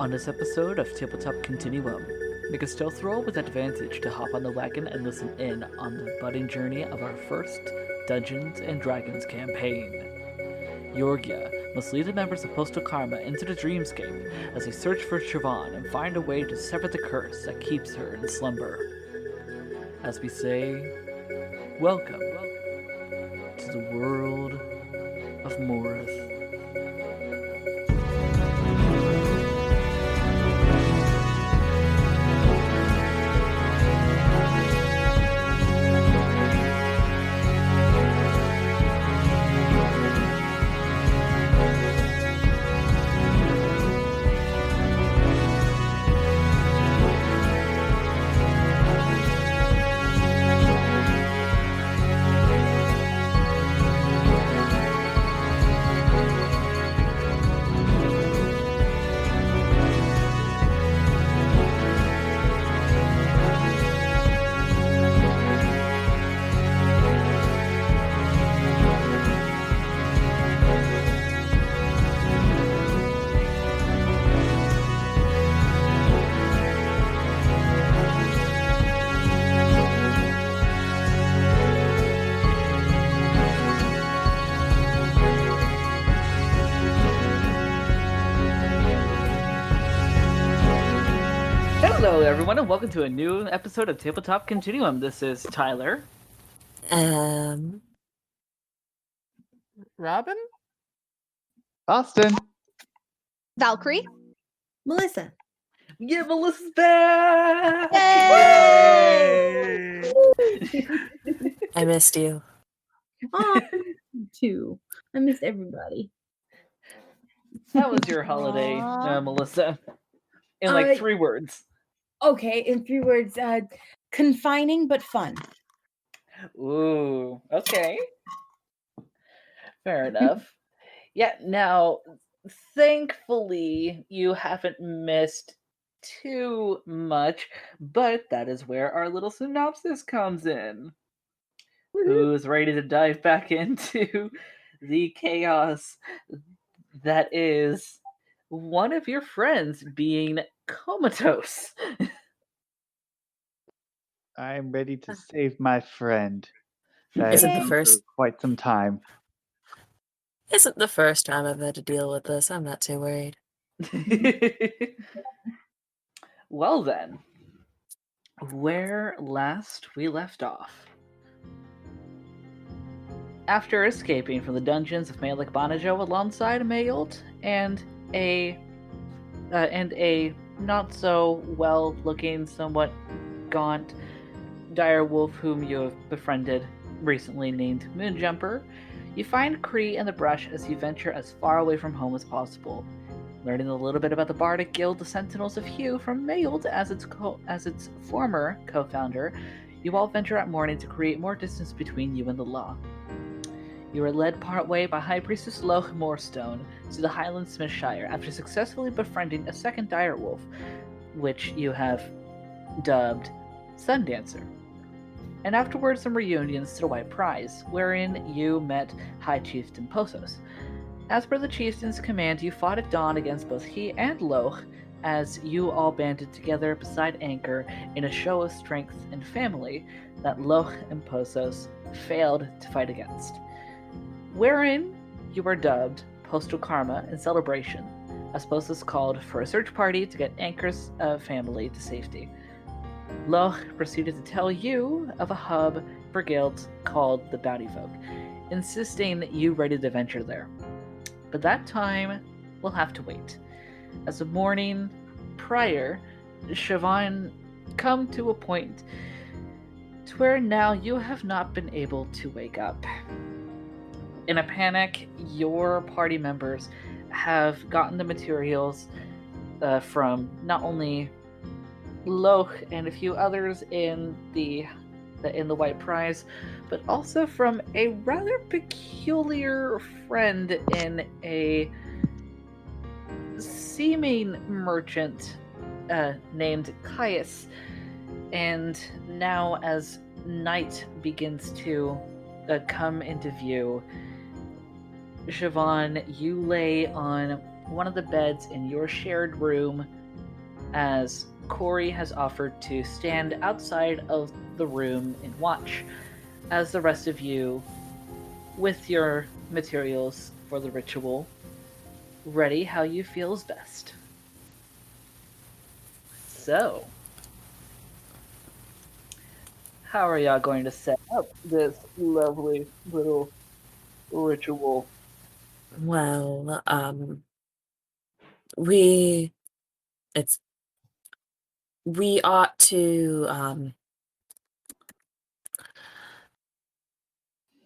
On this episode of Tabletop Continuum, make a stealth roll with advantage to hop on the wagon and listen in on the budding journey of our first Dungeons & Dragons campaign. Iorgie must lead the members of Postal Karma into the dreamscape as they search for Siobhan and find a way to sever the curse that keeps her in slumber. As we say, welcome to the World of Morath. Hello, everyone, and welcome to a new episode of Tabletop Continuum. This is Tyler. Robin? Austin. Valkyrie? Melissa. Yeah, Melissa's back! Yay! I missed you. Oh, too. I missed everybody. How was your holiday, Melissa? In 3 words. Okay, in 3 words, confining but fun. Ooh, okay. Fair enough. Yeah, now, thankfully, you haven't missed too much, but that is where our little synopsis comes in. Who's ready to dive back into the chaos that is one of your friends being comatose? I'm ready to save my friend. Isn't the first quite some time. Isn't the first time I've had to deal with this. I'm not too worried. Well then, where last we left off. After escaping from the dungeons of Malik Banajo alongside Mayolt and a not so well looking, somewhat gaunt dire wolf whom you have befriended recently named Moonjumper, you find Kree in the brush as you venture as far away from home as possible. Learning a little bit about the Bardic Guild, the Sentinels of Hugh, from Mayolt as its former co-founder, you all venture out mourning to create more distance between you and the law. You are led partway by High Priestess Loch Moorstone to the Highland Smithshire after successfully befriending a second direwolf, which you have dubbed Sundancer. And afterwards some reunions to the White Prize, wherein you met High Chieftain Posos. As per the chieftain's command, you fought at dawn against both he and Loch, as you all banded together beside Anchor in a show of strength and family that Loch and Posos failed to fight against. Wherein you were dubbed Postal Karma in celebration, as Posos called for a search party to get Anchor's family to safety. Loch proceeded to tell you of a hub for guilds called the Bounty Folk, insisting that you ready to venture there. But that time will have to wait, as the morning prior, Siobhan come to a point to where now you have not been able to wake up. In a panic, your party members have gotten the materials from not only Loch and a few others in the White Prize, but also from a rather peculiar friend in a seeming merchant named Caius. And now as night begins to come into view, Siobhan, you lay on one of the beds in your shared room, as Corey has offered to stand outside of the room and watch as the rest of you, with your materials for the ritual, ready how you feel is best. So, how are y'all going to set up this lovely little ritual? Well, we ought to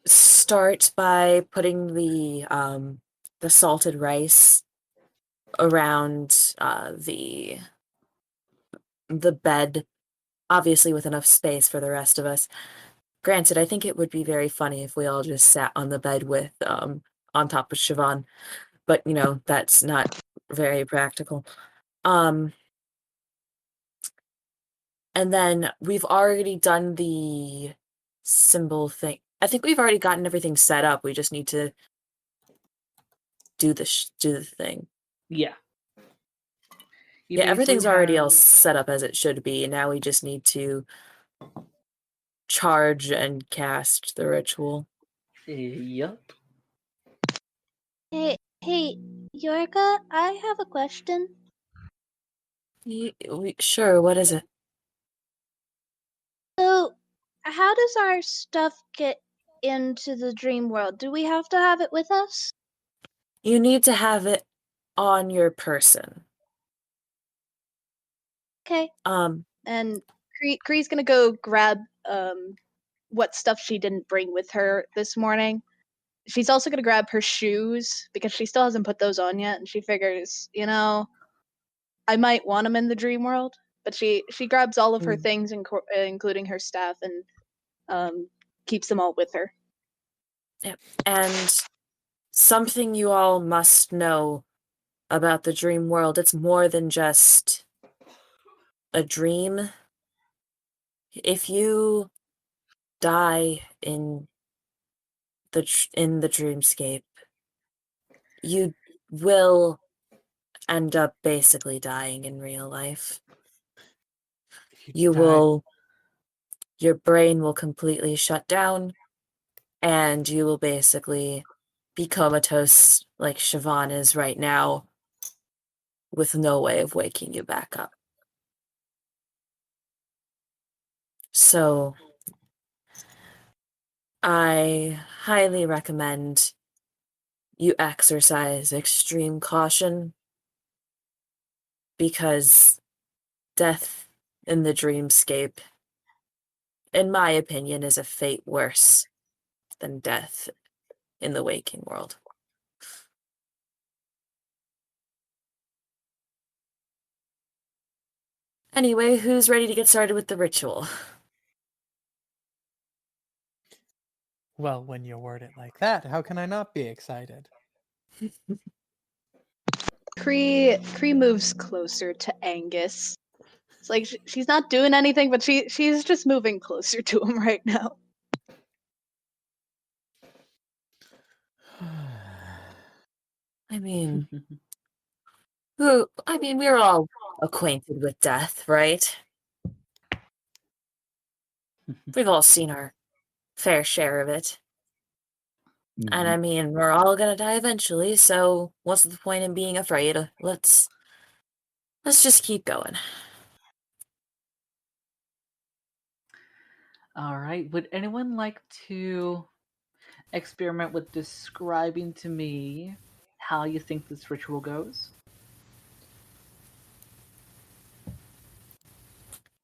start by putting the salted rice around the bed, obviously with enough space for the rest of us. Granted, I think it would be very funny if we all just sat on the bed with on top of Siobhan, but that's not very practical. And then we've already done the symbol thing. I think we've already gotten everything set up. We just need to do the thing. Yeah. You Yeah, everything's basically already all have- set up as it should be, and now we just need to charge and cast the ritual. Yup. Hey, Yorka, I have a question. Sure, what is it? So, how does our stuff get into the dream world? Do we have to have it with us? You need to have it on your person. Okay. And Kree's gonna go grab what stuff she didn't bring with her this morning. She's also gonna grab her shoes because she still hasn't put those on yet, and she figures, I might want them in the dream world. But she grabs all of her things, including her staff, and keeps them all with her. Yep. And something you all must know about the dream world, it's more than just a dream. If you die in the dreamscape, you will end up basically dying in real life. Your brain will completely shut down, and you will basically be comatose like Siobhan is right now, with no way of waking you back up. So I highly recommend you exercise extreme caution, because death in the dreamscape, in my opinion, is a fate worse than death in the waking world. Anyway, who's ready to get started with the ritual? Well, when you word it like that, how can I not be excited? Kree moves closer to Angus. It's like she's not doing anything, but she's just moving closer to him right now. I mean, we're all acquainted with death, right? We've all seen our fair share of it. And I mean, we're all gonna die eventually, so what's the point in being afraid? Let's just keep going. All right. Would anyone like to experiment with describing to me how you think this ritual goes?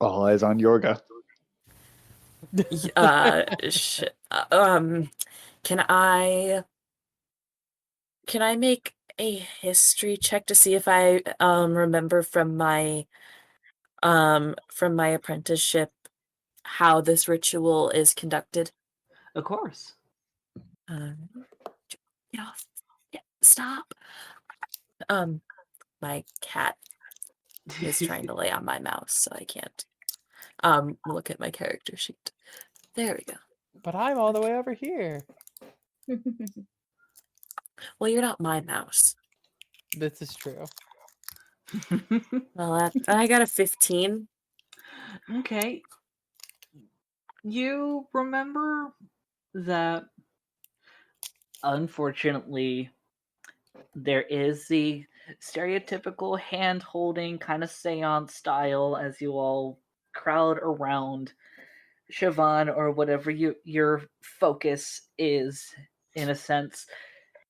All eyes on Yorga. Can I make a history check to see if I remember from my apprenticeship how this ritual is conducted? Of course. Get off. Yeah, stop. My cat is trying to lay on my mouse, so I can't look at my character sheet. There we go. But I'm all the way over here. Well, you're not my mouse. This is true. Well, I got a 15. Okay. You remember that, unfortunately, there is the stereotypical hand-holding kind of seance style as you all crowd around Siobhan or whatever your focus is, in a sense,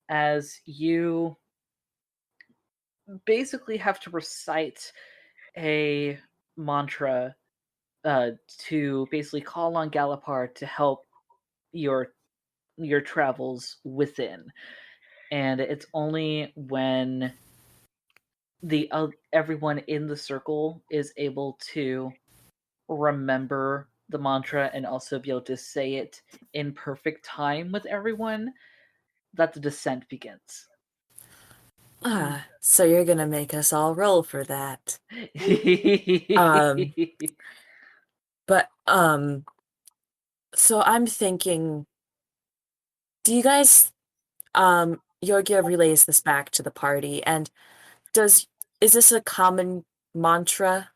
as you basically have to recite a mantra to basically call on Galapar to help your travels within. And it's only when the everyone in the circle is able to remember the mantra and also be able to say it in perfect time with everyone that the descent begins. So you're gonna make us all roll for that. But so I'm thinking, do you guys Iorgie relays this back to the party, and is this a common mantra?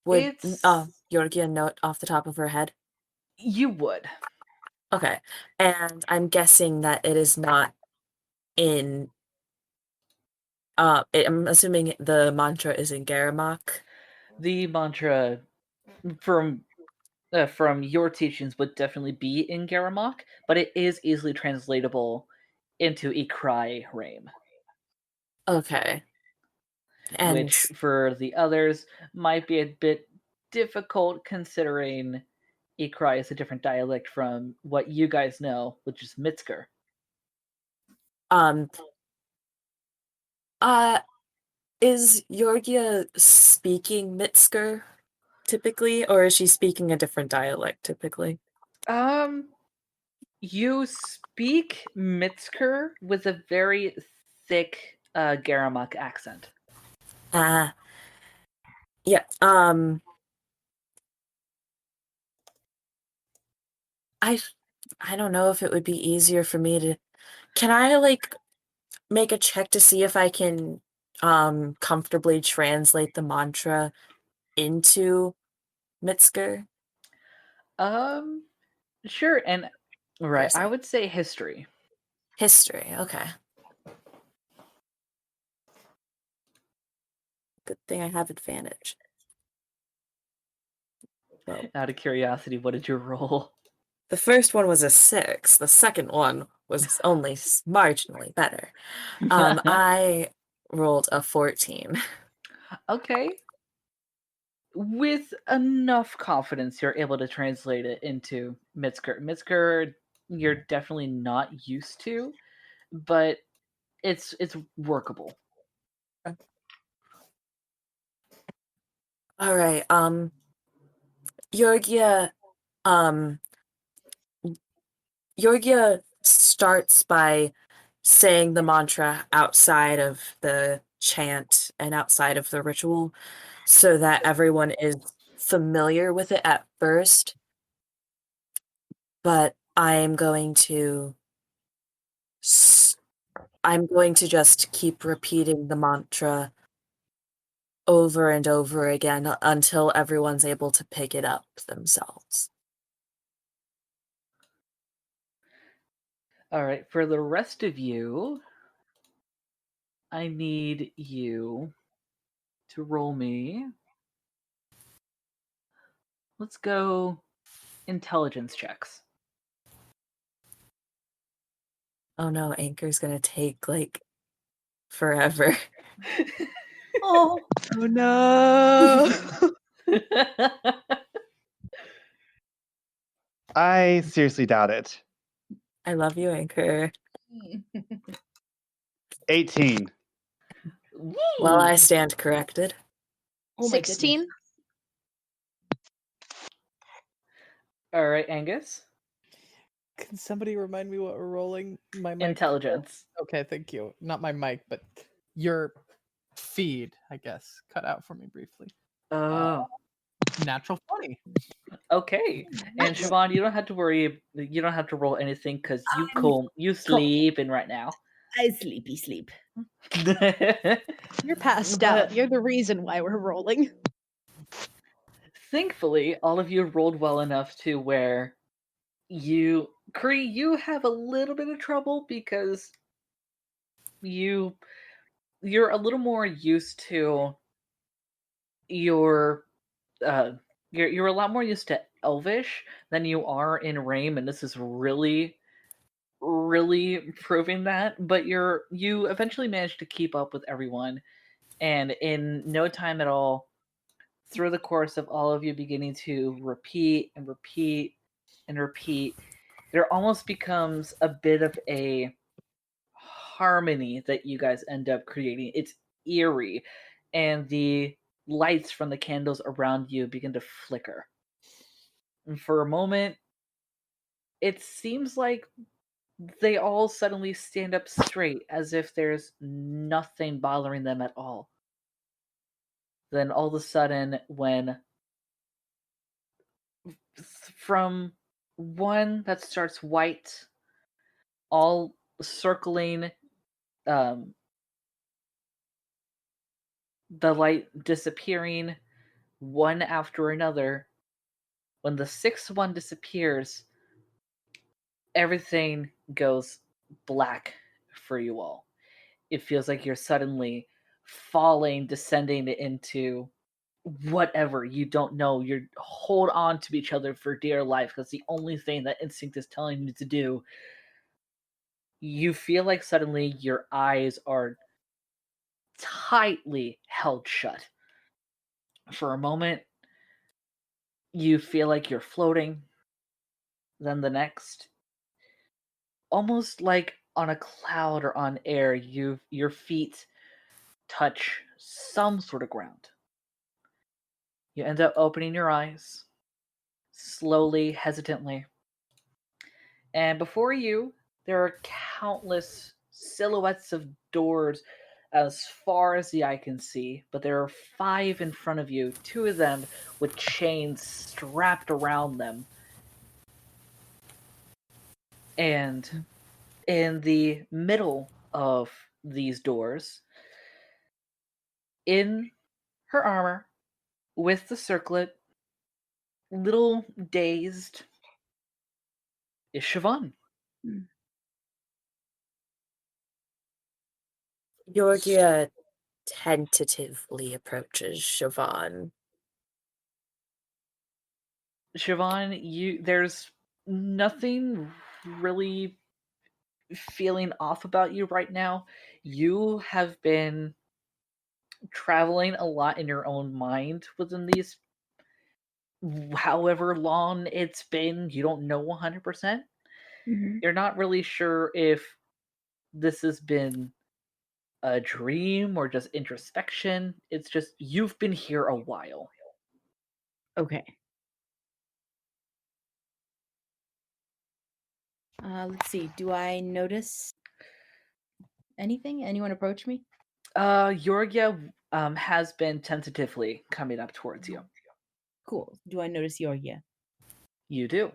Would It's Iorgie note off the top of her head? you would. Okay. And I'm guessing that it is not in I'm assuming the mantra is in Garamak. The mantra from your teachings would definitely be in Garamak, but it is easily translatable into Ikrai Rame. Okay. And Which for the others might be a bit difficult considering Ikrai is a different dialect from what you guys know, which is Mitsker. Is Iorgia speaking Mitsker typically, or is she speaking a different dialect typically? You speak Mitsker with a very thick Garamak accent. Yeah. I don't know if it would be easier for me to. Can I make a check to see if I can comfortably translate the mantra into Mitsker? Sure, and right, I Person. would say history. History, okay. Good thing I have advantage. Well, Out of curiosity, what did you roll? the first one was a 6. The second one was only marginally better. I rolled a 14. Okay. With enough confidence, you're able to translate it into Mitsker. Mitsker, you're definitely not used to, but it's workable. All right. Iorgia, Iorgia starts by saying the mantra outside of the chant and outside of the ritual so that everyone is familiar with it at first. But I'm going to just keep repeating the mantra over and over again until everyone's able to pick it up themselves. All right, for the rest of you, I need you to roll me. Let's go intelligence checks. Oh no, Anchor's gonna take forever. Oh, Oh no. I seriously doubt it. I love you, Anchor. 18. Well, I stand corrected. oh my 16? goodness. All right, Angus. Can somebody remind me what we're rolling? My mic. Intelligence. Okay, thank you. Not my mic, but your feed, I guess, cut out for me briefly. Oh. Natural 20. Okay. And Siobhan, you don't have to worry. You don't have to roll anything because you I'm you sleeping right now. I sleepy sleep. You're passed out. But You're the reason why we're rolling. thankfully, all of you rolled well enough to where Kree, you have a little bit of trouble because you're a little more used to your you're a lot more used to Elvish than you are in Rame, and this is really proving that. But you eventually managed to keep up with everyone, and in no time at all, through the course of all of you beginning to repeat and repeat and repeat, there almost becomes a bit of a harmony that you guys end up creating. It's eerie, and the lights from the candles around you begin to flicker. And for a moment, it seems like they all suddenly stand up straight as if there's nothing bothering them at all. Then all of a sudden, when from one that starts white, all circling, um, the light disappearing one after another, when the sixth one disappears, everything goes black for you all. It feels like you're suddenly falling, descending into whatever you don't know. You hold on to each other for dear life because the only thing that instinct is telling you to do. You feel like suddenly your eyes are tightly held shut. For a moment, you feel like you're floating. Then the next, almost like on a cloud or on air, your feet touch some sort of ground. You end up opening your eyes, slowly, hesitantly. And before you, there are countless silhouettes of doors as far as the eye can see, but there are 5 in front of you, 2 of them with chains strapped around them. And in the middle of these doors, in her armor, with the circlet, little dazed, is Siobhan. Iorgie tentatively approaches Siobhan. Siobhan, there's nothing really feeling off about you right now. You have been traveling a lot in your own mind within these however long it's been. You don't know 100%. Mm-hmm. You're not really sure if this has been a dream or just introspection. It's just you've been here a while. Okay. Let's see. Do I notice anything? Anyone approach me? Yorgia has been tentatively coming up towards you. Cool. Do I notice Yorgia? You do.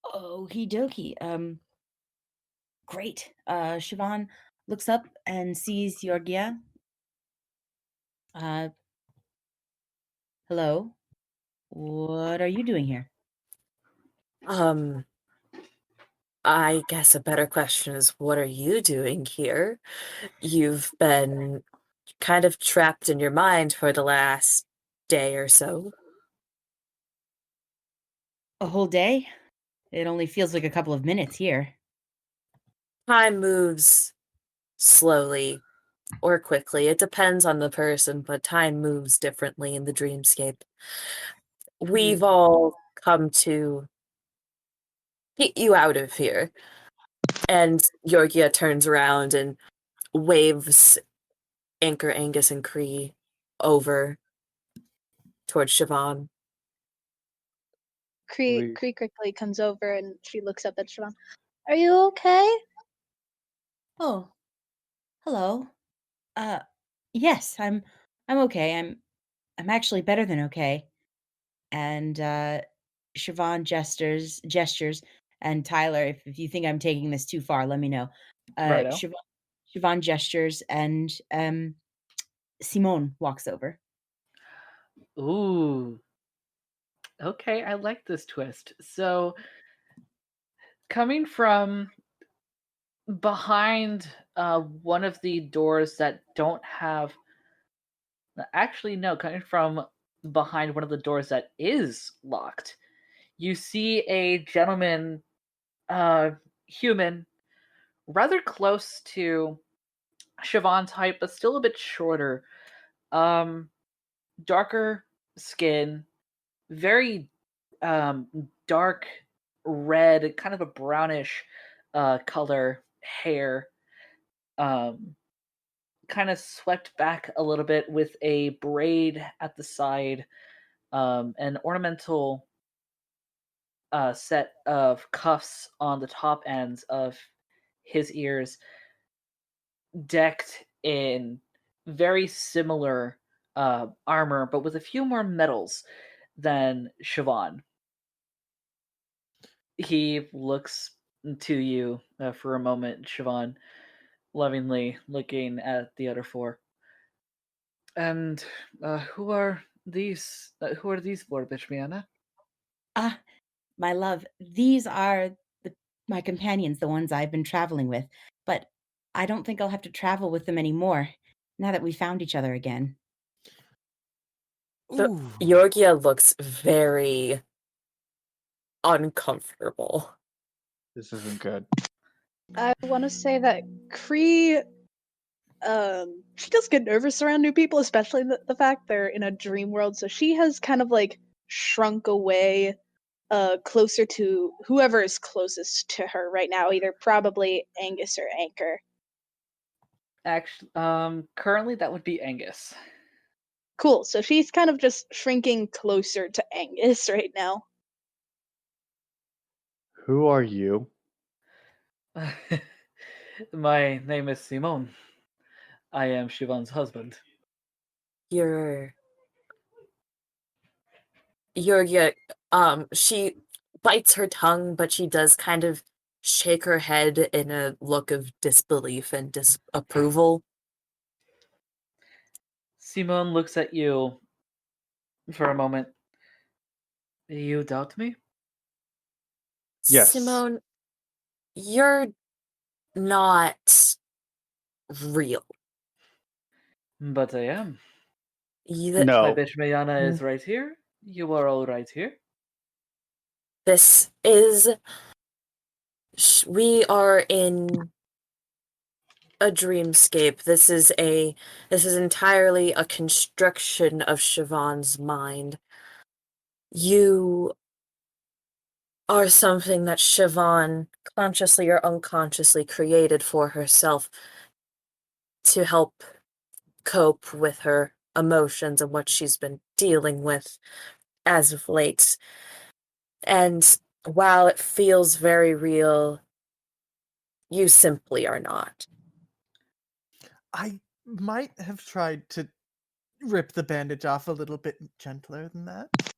Okie dokie. Great. Siobhan looks up and sees Yorgia. Hello. What are you doing here? I guess a better question is, what are you doing here? You've been kind of trapped in your mind for the last day or so. A whole day? It only feels like a couple of minutes here. Time moves slowly or quickly. It depends on the person, but time moves differently in the dreamscape. We've all come to get you out of here. And Yorgia turns around and waves Anchor, Angus, and Kree over towards Siobhan. Kree quickly comes over and she looks up at Siobhan. Are you okay? Oh, hello. Yes, I'm okay. I'm actually better than okay. And Siobhan gestures And Tyler, if you think I'm taking this too far, let me know. Righto. Siobhan gestures, and Simone walks over. Ooh. Okay, I like this twist. So, coming from behind one of the doors that don't have. Actually, no, coming from behind one of the doors that is locked, you see a gentleman, human, rather close to Siobhan's height, but still a bit shorter. Um, Darker skin, very dark red, kind of a brownish color hair, um, kind of swept back a little bit with a braid at the side, an ornamental set of cuffs on the top ends of his ears, decked in very similar armor, but with a few more medals than Siobhan. He looks to you for a moment, Siobhan, lovingly looking at the other four. And who are these? Who are these for, Bishmiana? Ah, my love, these are my companions, the ones I've been traveling with. But I don't think I'll have to travel with them anymore now that we found each other again. So Ooh. Iorgia looks very uncomfortable. This isn't good. I want to say that Cree, she does get nervous around new people, especially the fact they're in a dream world. So she has kind of like shrunk away, closer to whoever is closest to her right now, either probably Angus or Anchor. Actually, currently that would be Angus. Cool. So she's kind of just shrinking closer to Angus right now. Who are you? My name is Simone. I am Siobhan's husband. Iorgia, she bites her tongue, but she does kind of shake her head in a look of disbelief and disapproval. Simone looks at you for a moment. You doubt me? Yes. Simone, you're not real. But I am. You, My No. Bishmayana is right here. You are all right here. this is. We are in a dreamscape. This is entirely a construction of Siobhan's mind. You are something that Siobhan consciously or unconsciously created for herself to help cope with her emotions and what she's been dealing with as of late. And while it feels very real, you simply are not. I might have tried to rip the bandage off a little bit gentler than that, if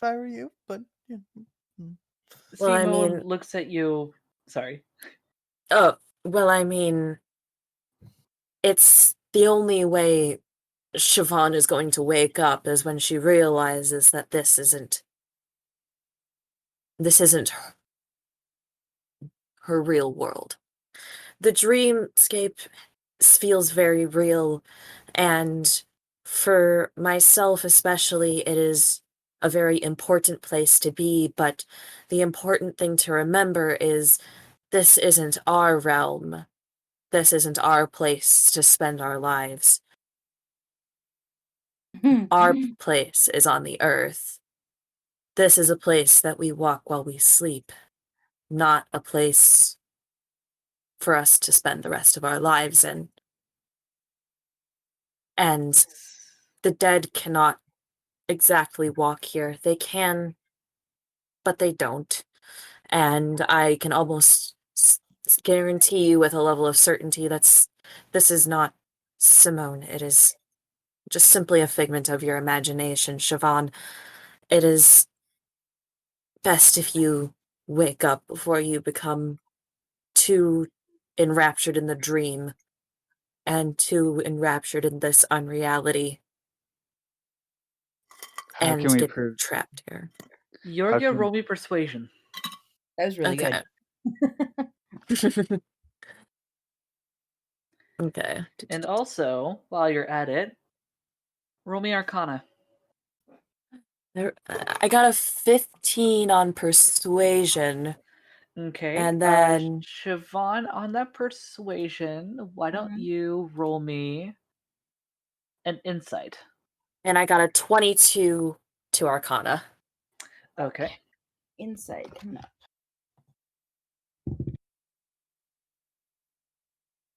I were you, but Well, I Simone mean- looks at you. Sorry. Oh, well, I mean, it's the only way Siobhan is going to wake up is when she realizes that this isn't her real world. The dreamscape feels very real, and for myself especially, it is a very important place to be, but the important thing to remember is this isn't our realm. This isn't our place to spend our lives. Our place is on the earth. This is a place that we walk while we sleep, not a place for us to spend the rest of our lives in. And the dead cannot exactly walk here. They can, but they don't. And I can almost guarantee you with a level of certainty this is not Simone. It is just simply a figment of your imagination, Siobhan. It is best if you wake up before you become too enraptured in the dream and too enraptured in this unreality How and can we get prove? trapped here. Yorgia, can- roll me persuasion. That was really Okay. good. Okay. And also, while you're at it, roll me Arcana. I got a 15 on persuasion. Okay. And then Siobhan, on that persuasion, why don't Mhm. you roll me an insight? and I got a 22 to Arcana. Okay. Insight coming up.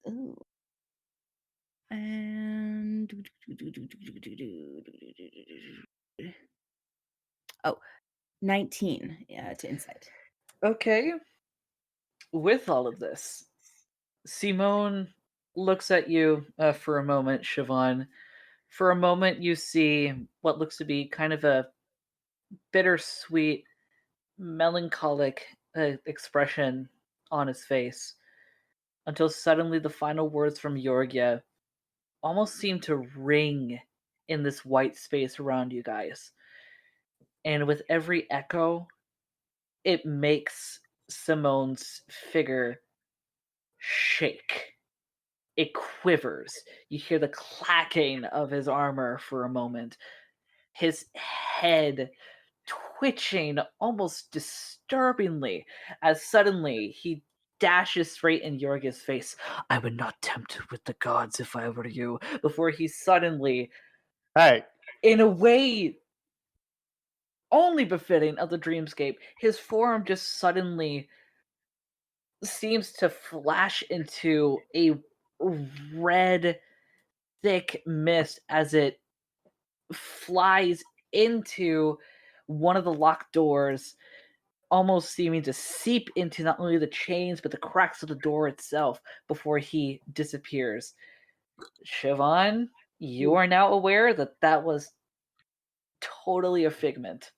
Ooh. And oh, 19 to insight. Okay. With all of this, Simone looks at you for a moment, Siobhan. For a moment, you see what looks to be kind of a bittersweet, melancholic expression on his face, until suddenly the final words from Georgia almost seem to ring in this white space around you guys. And with every echo, it makes Simone's figure shake. It quivers. You hear the clacking of his armor for a moment. His head twitching almost disturbingly as suddenly he dashes straight in Yorga's face. I would not tempt with the gods if I were you. Before he suddenly, Hey, in a way only befitting of the dreamscape, his form just suddenly seems to flash into a red, thick mist as it flies into one of the locked doors, almost seeming to seep into not only the chains but the cracks of the door itself before he disappears. Siobhan, you are now aware that that was totally a figment.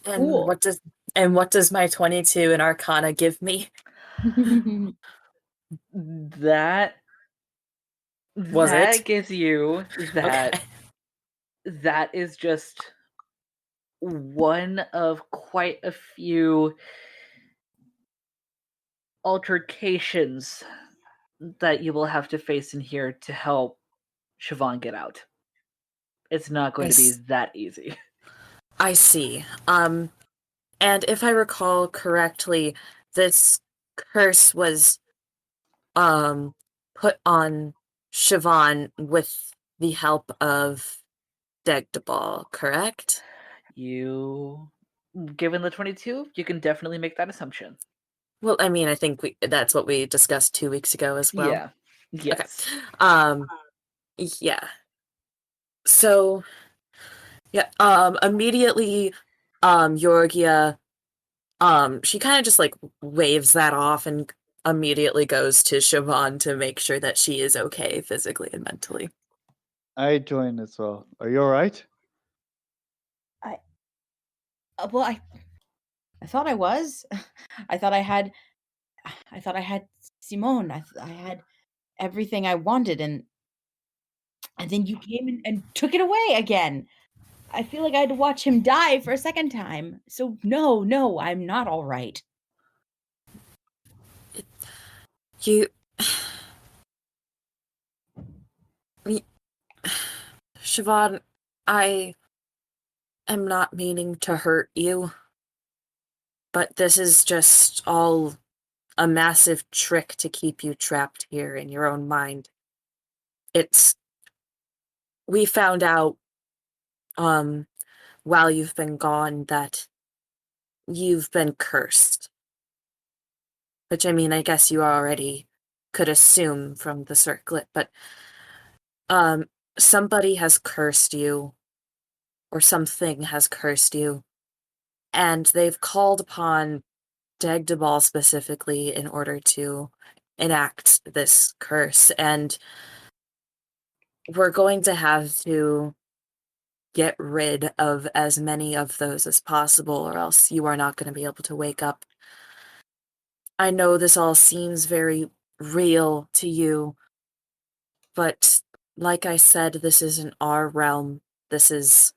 And Cool. what does my 22 in Arcana give me? That Was that it? gives you that Okay. that is just one of quite a few altercations that you will have to face in here to help Siobhan get out. It's not going to be that easy. I see. And if I recall correctly, this curse was put on Siobhan with the help of Degdeball, correct? You, given the 22, you can definitely make that assumption. Well, I mean, I think that's what we discussed 2 weeks ago as well. Yeah. Yes. Yeah. So, yeah, immediately, Georgia, she kind of just like waves that off and immediately goes to Siobhan to make sure that she is okay physically and mentally. I join as well. Are you all right? Well, I thought I was. I thought I had Simone. I had everything I wanted, and then you came in and took it away again. I feel like I had to watch him die for a second time. So no, I'm not all right. You, Siobhan, I am not meaning to hurt you, but this is just all a massive trick to keep you trapped here in your own mind. We found out, while you've been gone that you've been cursed. Which, I mean, I guess you already could assume from the circlet, but, somebody has cursed you, or something has cursed you, and they've called upon Dagdabal specifically in order to enact this curse, and we're going to have to get rid of as many of those as possible, or else you are not going to be able to wake up. I know this all seems very real to you, but like I said, this isn't our realm. This is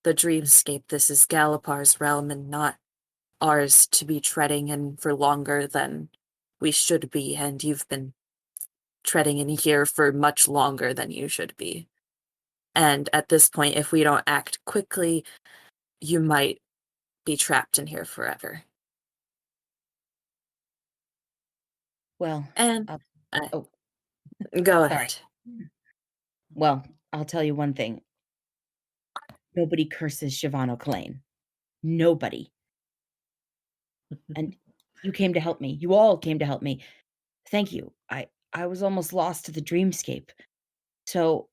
the dreamscape. This is Galapar's realm and not ours to be treading in for longer than we should be, and you've been treading in here for much longer than you should be. And at this point, if we don't act quickly, you might be trapped in here forever. Well, And oh, go sorry. ahead. Well, I'll tell you one thing. Nobody curses Siobhan O'Clain. Nobody. And you came to help me. You all came to help me. Thank you. I was almost lost to the dreamscape. So,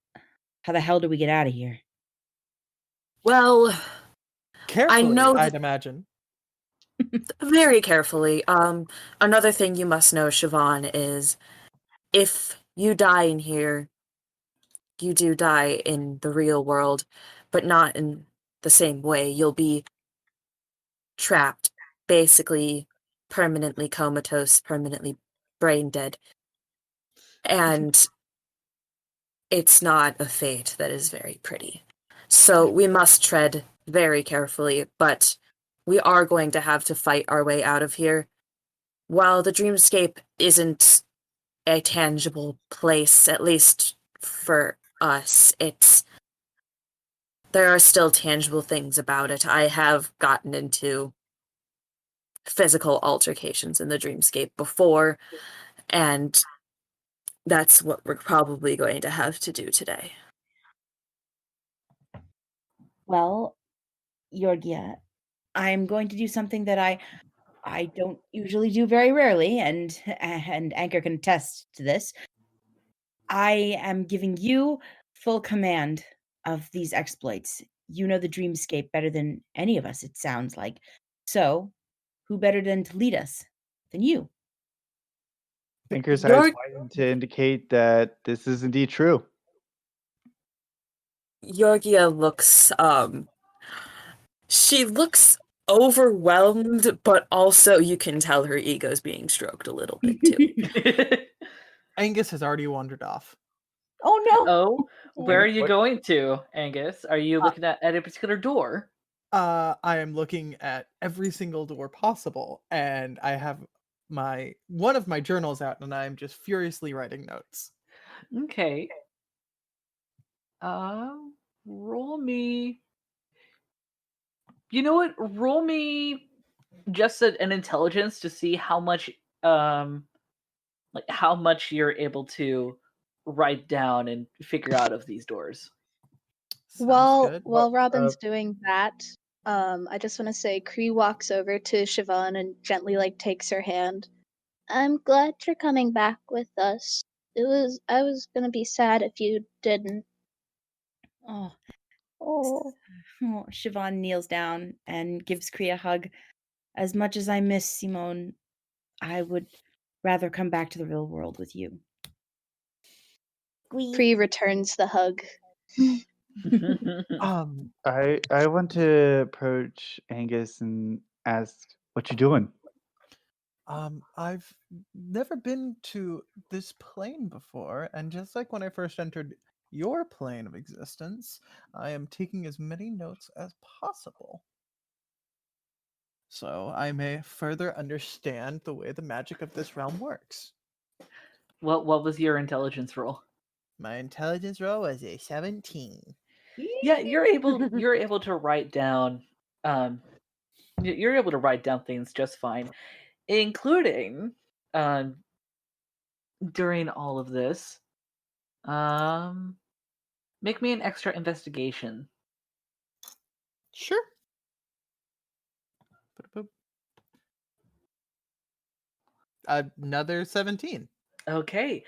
how the hell do we get out of here? Well, Carefully, know I'd that- imagine. very carefully. Another thing you must know, Siobhan, is if you die in here, you do die in the real world, but not in the same way. You'll be trapped, basically permanently comatose, permanently brain dead. And it's not a fate that is very pretty. So we must tread very carefully, but we are going to have to fight our way out of here. While the dreamscape isn't a tangible place, at least for us, there are still tangible things about it. I have gotten into physical altercations in the dreamscape before, and that's what we're probably going to have to do today. Well, Iorgie, I'm going to do something that I don't usually do very rarely, and Anchor can attest to this. I am giving you full command of these exploits. You know the dreamscape better than any of us, it sounds like. So, who better than to lead us than you? Anchor's eyes Your widen to indicate that this is indeed true. Georgia looks she looks overwhelmed, but also you can tell her ego's being stroked a little bit too. Angus has already wandered off. Oh no! Oh, where are you What- going to, Angus? Are you looking at a particular door? I am looking at every single door possible, and I have one of my journals out, and I'm just furiously writing notes. Okay. Roll me. You know what? Roll me just an intelligence to see how much how much you're able to write down and figure out of these doors. Sounds good. While Robin's doing that, I just want to say Kree walks over to Siobhan and gently takes her hand. I'm glad you're coming back with us. I was gonna be sad if you didn't. Oh, Oh. Siobhan kneels down and gives Kree a hug. As much as I miss Simone, I would rather come back to the real world with you. Kree returns the hug. I want to approach Angus and ask, what you doing? I've never been to this plane before, and just like when I first entered your plane of existence, I am taking as many notes as possible. So I may further understand the way the magic of this realm works. What was your intelligence roll? My intelligence roll was a 17. Yeah, you're able to write down you're able to write down things just fine, including during all of this. Make me an extra investigation. Sure. Boop. Another 17. Okay.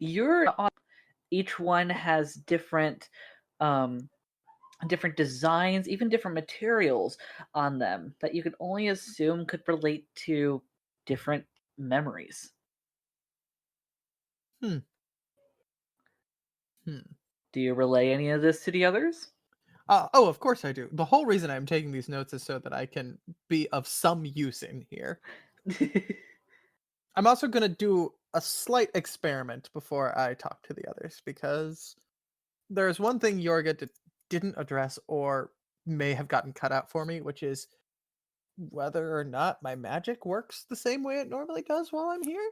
Each one has different designs, even different materials on them that you can only assume could relate to different memories. Hmm. Do you relay any of this to the others? Oh, of course I do. The whole reason I'm taking these notes is so that I can be of some use in here. I'm also going to do a slight experiment before I talk to the others, because there's one thing Iorgie didn't address or may have gotten cut out for me, which is whether or not my magic works the same way it normally does while I'm here.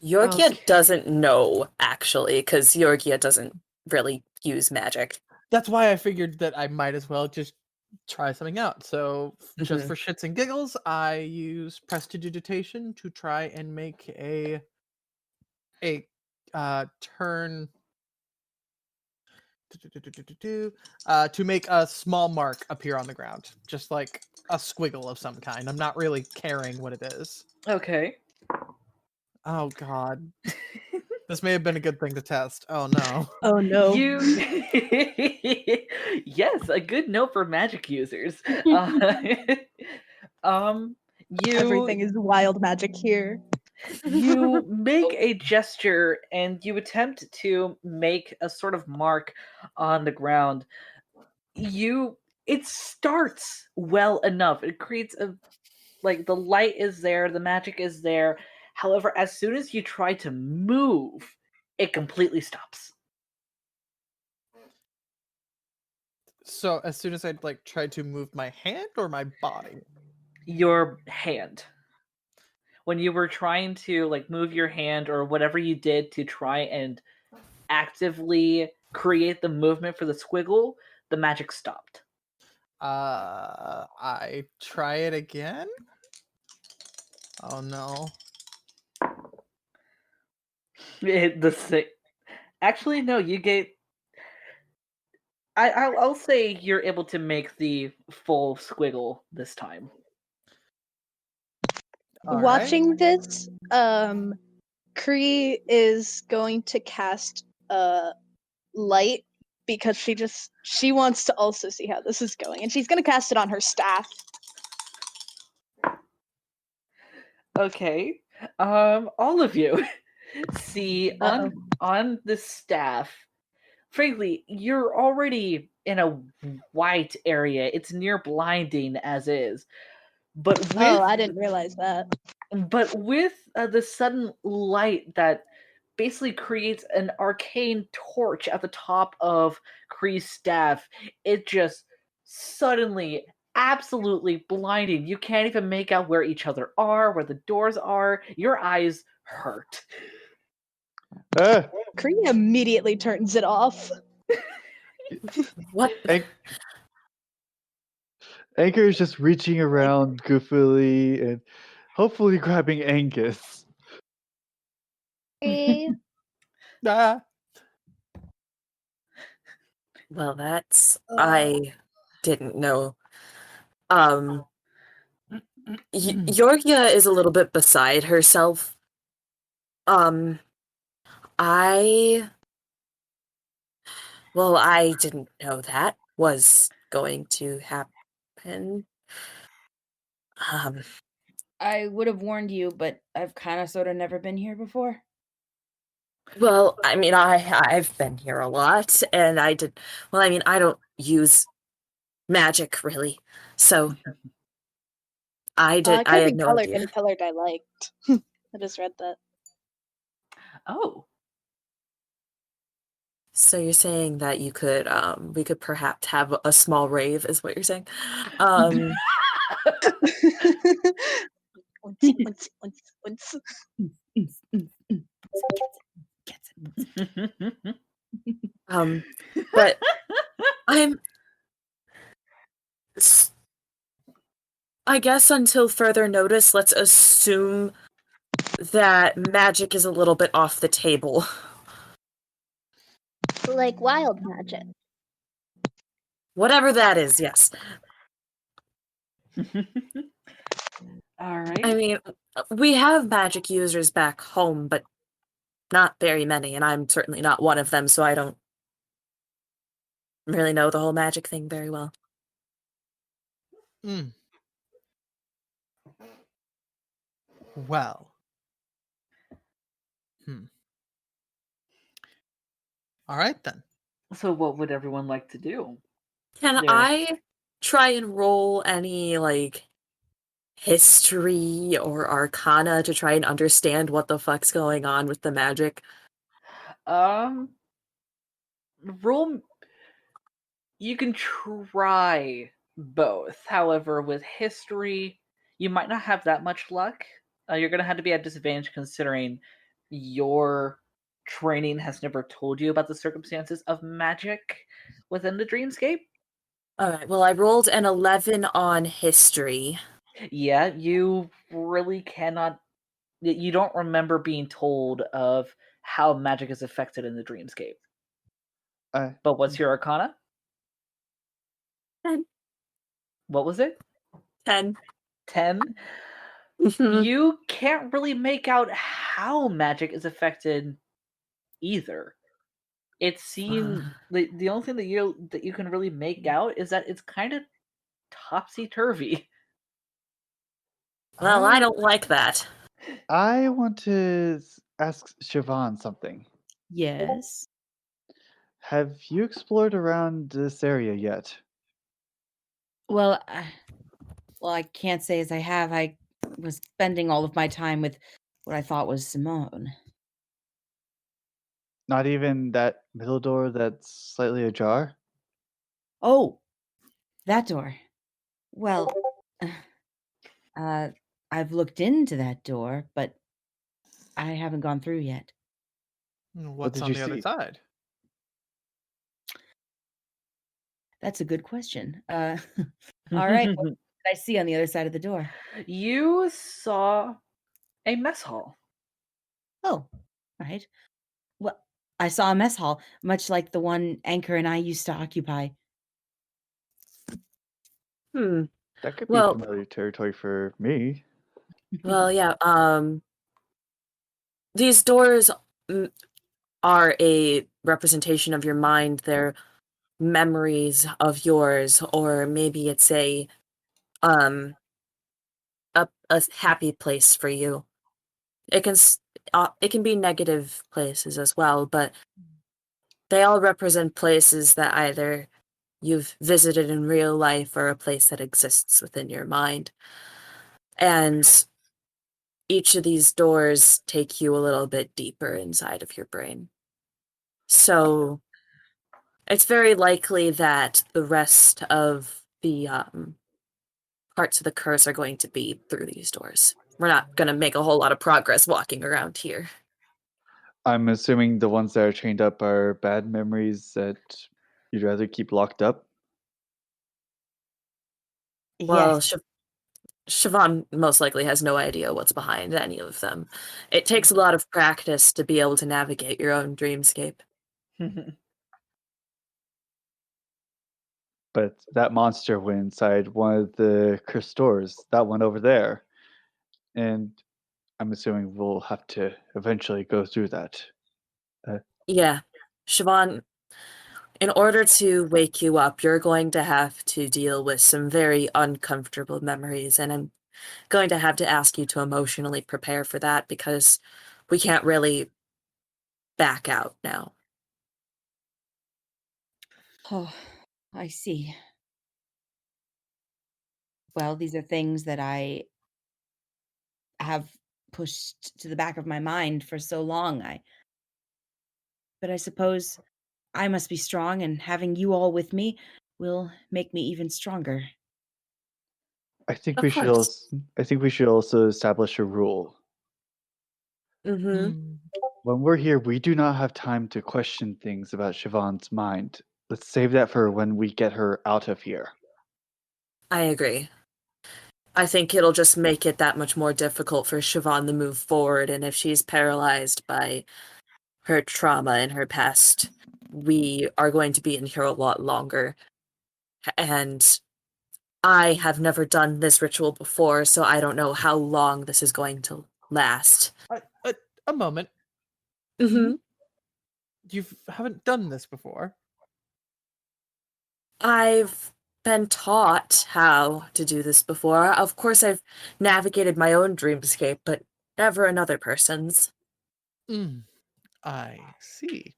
Iorgie Okay. doesn't know, actually, because Iorgie doesn't really use magic. That's why I figured that I might as well just try something out. So, just Mhm. for shits and giggles, I use prestidigitation to try and make a turn to make a small mark appear on the ground, just like a squiggle of some kind. I'm not really caring what it is. Okay. Oh god. This may have been a good thing to test. Oh no. Oh no. You Yes, a good note for magic users. Everything is wild magic here. You make a gesture and you attempt to make a sort of mark on the ground. It starts well enough. It creates the light is there, the magic is there. However, as soon as you try to move, it completely stops. So as soon as I try to move my hand or my body? Your hand. When you were trying to move your hand or whatever you did to try and actively create the movement for the squiggle, the magic stopped. I try it again? Oh no. Actually, no, you get. I'll say you're able to make the full squiggle this time. Watching this, Kree is going to cast light because she wants to also see how this is going, and she's going to cast it on her staff. Okay. All of you see on the staff. Frankly, you're already in a white area. It's near blinding as is. But with I didn't realize that. The sudden light that basically creates an arcane torch at the top of Kree's staff, it just suddenly absolutely blinding. You can't even make out where each other are, where the doors are. Your eyes hurt. Kree immediately turns it off. What? Anchor is just reaching around goofily and hopefully grabbing Angus. Ah. Well, that's I didn't know. Iorgie is a little bit beside herself. I didn't know that was going to happen. I would have warned you, but I've kind of sort of never been here before. Well, I mean, I've been here a lot, and I don't use magic really, so I had no idea. Any colored I liked. I just read that. Oh. So you're saying that you could, we could perhaps have a small rave, is what you're saying? Once. But I guess until further notice, let's assume that magic is a little bit off the table. Like wild magic. Whatever that is, yes. All right. I mean, we have magic users back home, but not very many, and I'm certainly not one of them, so I don't really know the whole magic thing very well. Mm. Well. All right then. So what would everyone like to do? Can There. I try and roll any, like, history or arcana to try and understand what the fuck's going on with the magic? Roll. You can try both. However, with history, you might not have that much luck. You're going to have to be at disadvantage considering your training has never told you about the circumstances of magic within the dreamscape. Alright, well, I rolled an 11 on history. Yeah, you really cannot. You don't remember being told of how magic is affected in the dreamscape. But what's your arcana? 10. What was it? 10. 10? Mhm. You can't really make out how magic is affected either. It seems the only thing that you can really make out is that it's kind of topsy-turvy. Well, I don't like that. I want to ask Siobhan something. Yes. Have you explored around this area yet? Well, I can't say as I have. I was spending all of my time with what I thought was Simone. Not even that middle door that's slightly ajar? Oh, that door. Well, I've looked into that door, but I haven't gone through yet. What's did on you the other see? side? That's a good question. All right. What did I see on the other side of the door? You saw a mess hall. Oh, right. Well, I saw a mess hall, much like the one Anchor and I used to occupy. That could be Well- familiar territory for me. Well, yeah, these doors are a representation of your mind. They're memories of yours, or maybe it's a happy place for you. It can be negative places as well, but they all represent places that either you've visited in real life or a place that exists within your mind. And each of these doors take you a little bit deeper inside of your brain. So it's very likely that the rest of the parts of the curse are going to be through these doors. We're not going to make a whole lot of progress walking around here. I'm assuming the ones that are chained up are bad memories that you'd rather keep locked up. Well, Yes. Siobhan most likely has no idea what's behind any of them. It takes a lot of practice to be able to navigate your own dreamscape. But that monster went inside one of the cursed doors, that one over there. And I'm assuming we'll have to eventually go through that. Yeah, Siobhan, in order to wake you up, you're going to have to deal with some very uncomfortable memories, and I'm going to have to ask you to emotionally prepare for that because we can't really back out now. Oh, I see. Well, these are things that I have pushed to the back of my mind for so long. But I suppose I must be strong, and having you all with me will make me even stronger. I think Of we should course. also establish a rule. Mm-hmm. When we're here, we do not have time to question things about Siobhan's mind. Let's save that for when we get her out of here. I agree. I think it'll just make it that much more difficult for Siobhan to move forward, and if she's paralyzed by her trauma in her past, we are going to be in here a lot longer. And I have never done this ritual before, so I don't know how long this is going to last. A moment. Hmm. You haven't done this before. I've been taught how to do this before. Of course, I've navigated my own dreamscape, but never another person's. I see.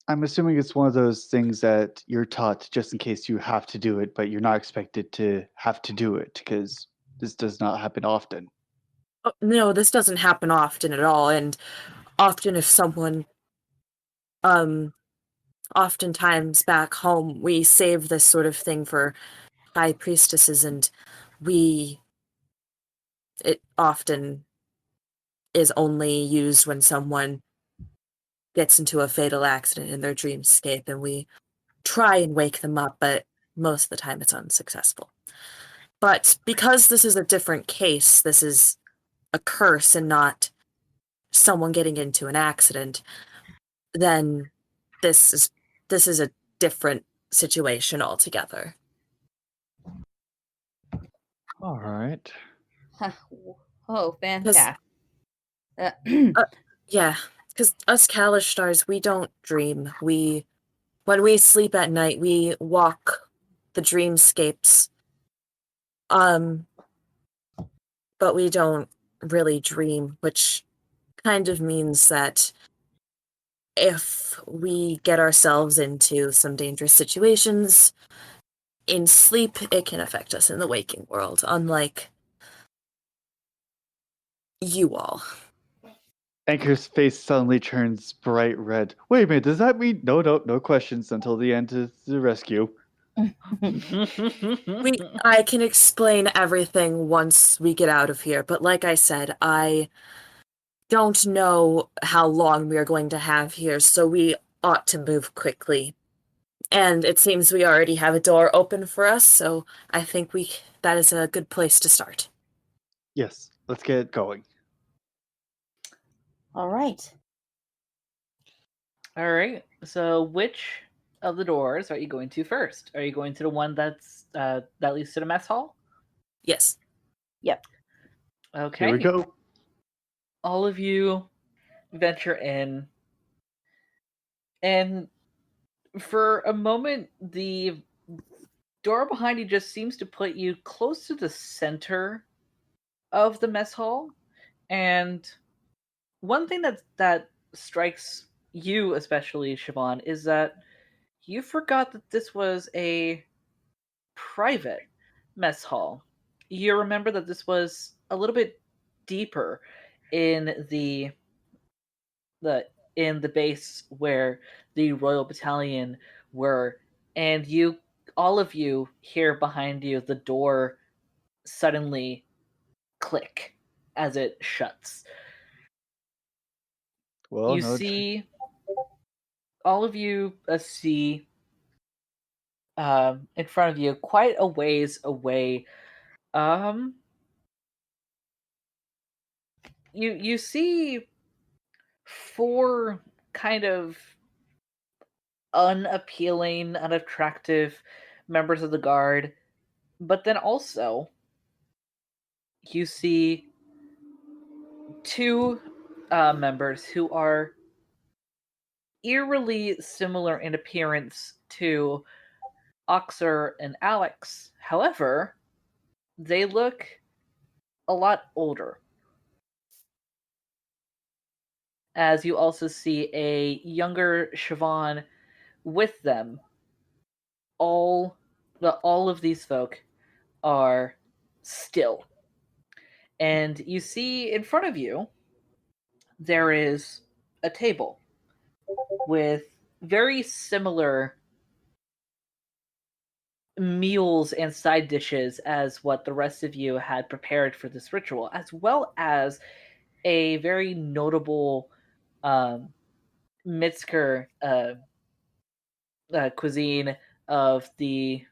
I'm assuming it's one of those things that you're taught just in case you have to do it, but you're not expected to have to do it because this does not happen often. Oh, no, this doesn't happen often at all, and often if someone, oftentimes back home, we save this sort of thing for high priestesses, and it often is only used when someone gets into a fatal accident in their dreamscape, and we try and wake them up, but most of the time it's unsuccessful. But because this is a different case, this is a curse and not someone getting into an accident, then this is a different situation altogether. All right. Oh, fantastic. Yeah, because us Kalistars, we don't dream. When we sleep at night, we walk the dreamscapes. But we don't really dream, which kind of means that if we get ourselves into some dangerous situations in sleep, it can affect us in the waking world, unlike you all. Anchor's face suddenly turns bright red. Wait a minute, does that mean no questions until the end of the rescue? I can explain everything once we get out of here, but like I said, I don't know how long we are going to have here, so we ought to move quickly. And it seems we already have a door open for us, so I think that is a good place to start. Yes, let's get going. All right. All right. So, which of the doors are you going to first? Are you going to the one that leads to the mess hall? Yes. Yep. Okay. Here we go. All of you venture in, and for a moment, the door behind you just seems to put you close to the center of the mess hall. And one thing that strikes you, especially Siobhan, is that you forgot that this was a private mess hall. You remember that this was a little bit deeper in the base where the Royal Battalion were, and all of you hear behind you the door suddenly click as it shuts. Well, You no. see, all of you see in front of you, quite a ways away. You see four kind of unappealing, unattractive members of the guard, but then also you see two members who are eerily similar in appearance to Oxer and Alex. However, they look a lot older. As you also see a younger Siobhan with them. All of these folk are still. And you see in front of you there is a table with very similar meals and side dishes as what the rest of you had prepared for this ritual, as well as a very notable Mitzker cuisine of the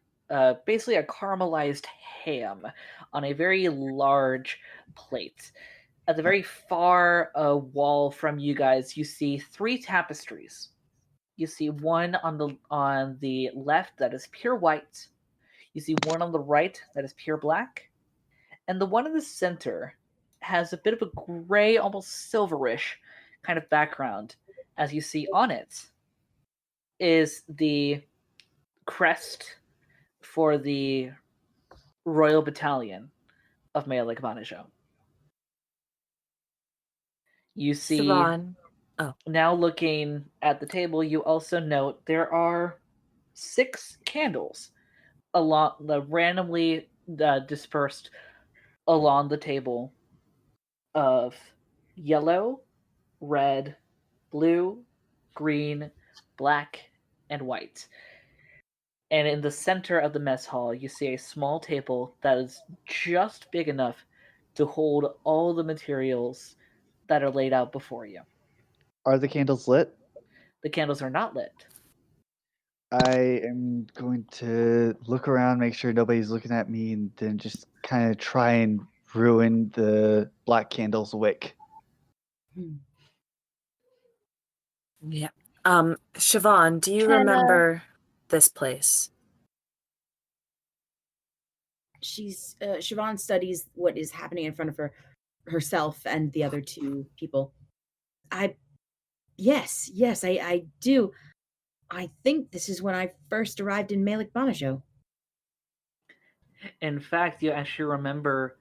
basically a caramelized ham on a very large plate. At the very far wall from you guys, you see three tapestries. You see one on the left that is pure white. You see one on the right that is pure black, and the one in the center has a bit of a gray, almost silverish kind of background as you see on it is the crest for the Royal Battalion of Melik Vanajou. You see, Siobhan. now looking at the table, you also note there are 6 candles randomly dispersed along the table of yellow, red, blue, green, black, and white. And in the center of the mess hall, you see a small table that is just big enough to hold all the materials that are laid out before you. Are the candles lit? The candles are not lit. I am going to look around, make sure nobody's looking at me, and then just kind of try and ruin the black candle's wick. Yeah. Siobhan, do you Can, remember this place? Siobhan studies what is happening in front of herself and the other 2 people. Yes, I do. I think this is when I first arrived in Melik Vanajou. In fact, you actually remember,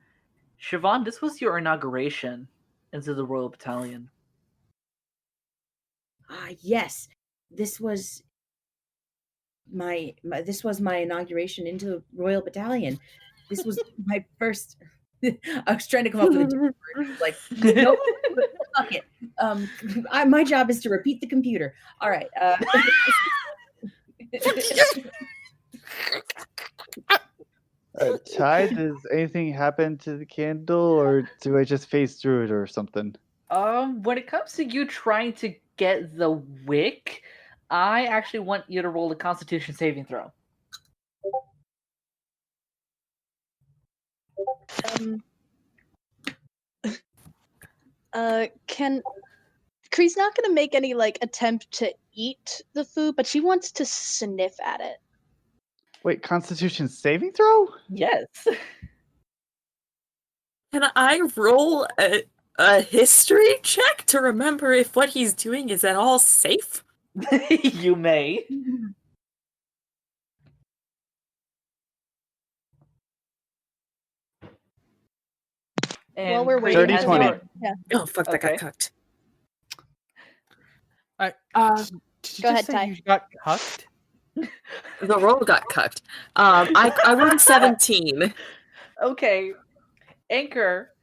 Siobhan, this was your inauguration into the Royal Battalion. Yes. This was my inauguration into the Royal Battalion. This was my first. I was trying to come up with a different word. Like, nope, fuck it. My job is to repeat the computer. All right. Ty, does anything happen to the candle, or do I just phase through it or something? When it comes to you trying to get the wick, I actually want you to roll a Constitution saving throw. Kree's not gonna make any attempt to eat the food, but she wants to sniff at it. Wait, Constitution saving throw? Yes. Can I roll a history check to remember if what he's doing is at all safe? You may. And While we're waiting, 30-20. Yeah. Oh, fuck, that Okay. got cucked. Did you Go just ahead, say Ty. you got cucked? The roll got cucked. I rolled 17. Okay. Anchor,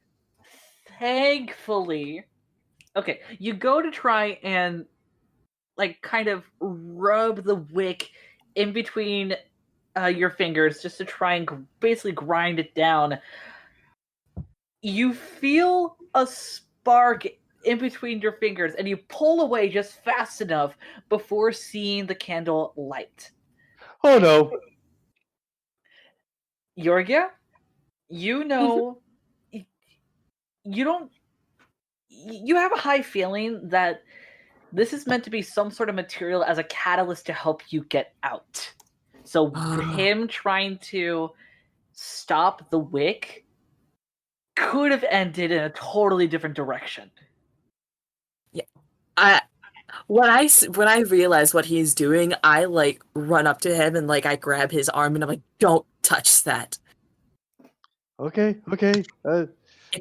thankfully. Okay, you go to try and kind of rub the wick in between your fingers just to try and basically grind it down. You feel a spark in between your fingers and you pull away just fast enough before seeing the candle light. Oh no. Iorgie, you know, you have a high feeling that this is meant to be some sort of material as a catalyst to help you get out. So him trying to stop the wick could have ended in a totally different direction. Yeah. When I realize what he's doing, I run up to him and I grab his arm and I'm like, "Don't touch that." Okay. I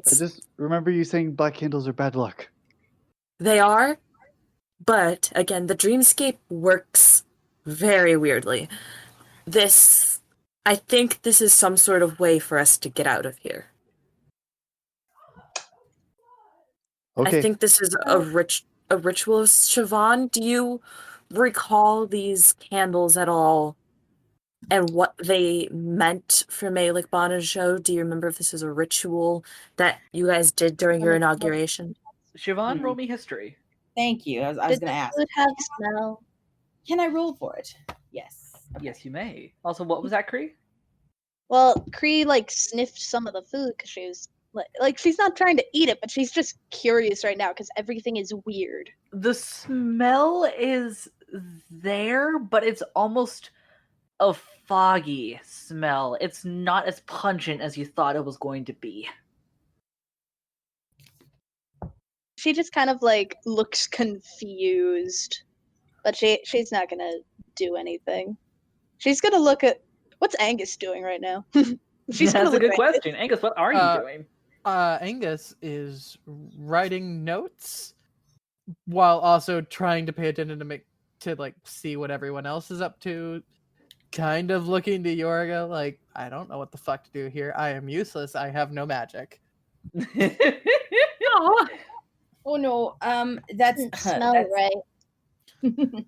just remember you saying black candles are bad luck. They are, but again, the dreamscape works very weirdly. I think this is some sort of way for us to get out of here. Okay. I think this is a ritual. Siobhan, do you recall these candles at all and what they meant for Melik Vanajou? Do you remember if this is a ritual that you guys did during your inauguration? Siobhan, roll me history. Thank you. I was Did going to the ask. food have smell? Can I roll for it? Yes. Okay. Yes, you may. Also, what was that, Kree? Well, Kree sniffed some of the food because she was she's not trying to eat it, but she's just curious right now because everything is weird. The smell is there, but it's almost a foggy smell. It's not as pungent as you thought it was going to be. just kind of like looks confused, but she's not gonna do anything. She's gonna look at what's Angus doing right now. She's gonna That's a look good at question. Angus, what are you doing? Angus is writing notes while also trying to pay attention to see what everyone else is up to. Kind of looking to Yorga like, I don't know what the fuck to do here. I am useless. I have no magic. Oh, oh no. That's Doesn't smell right. It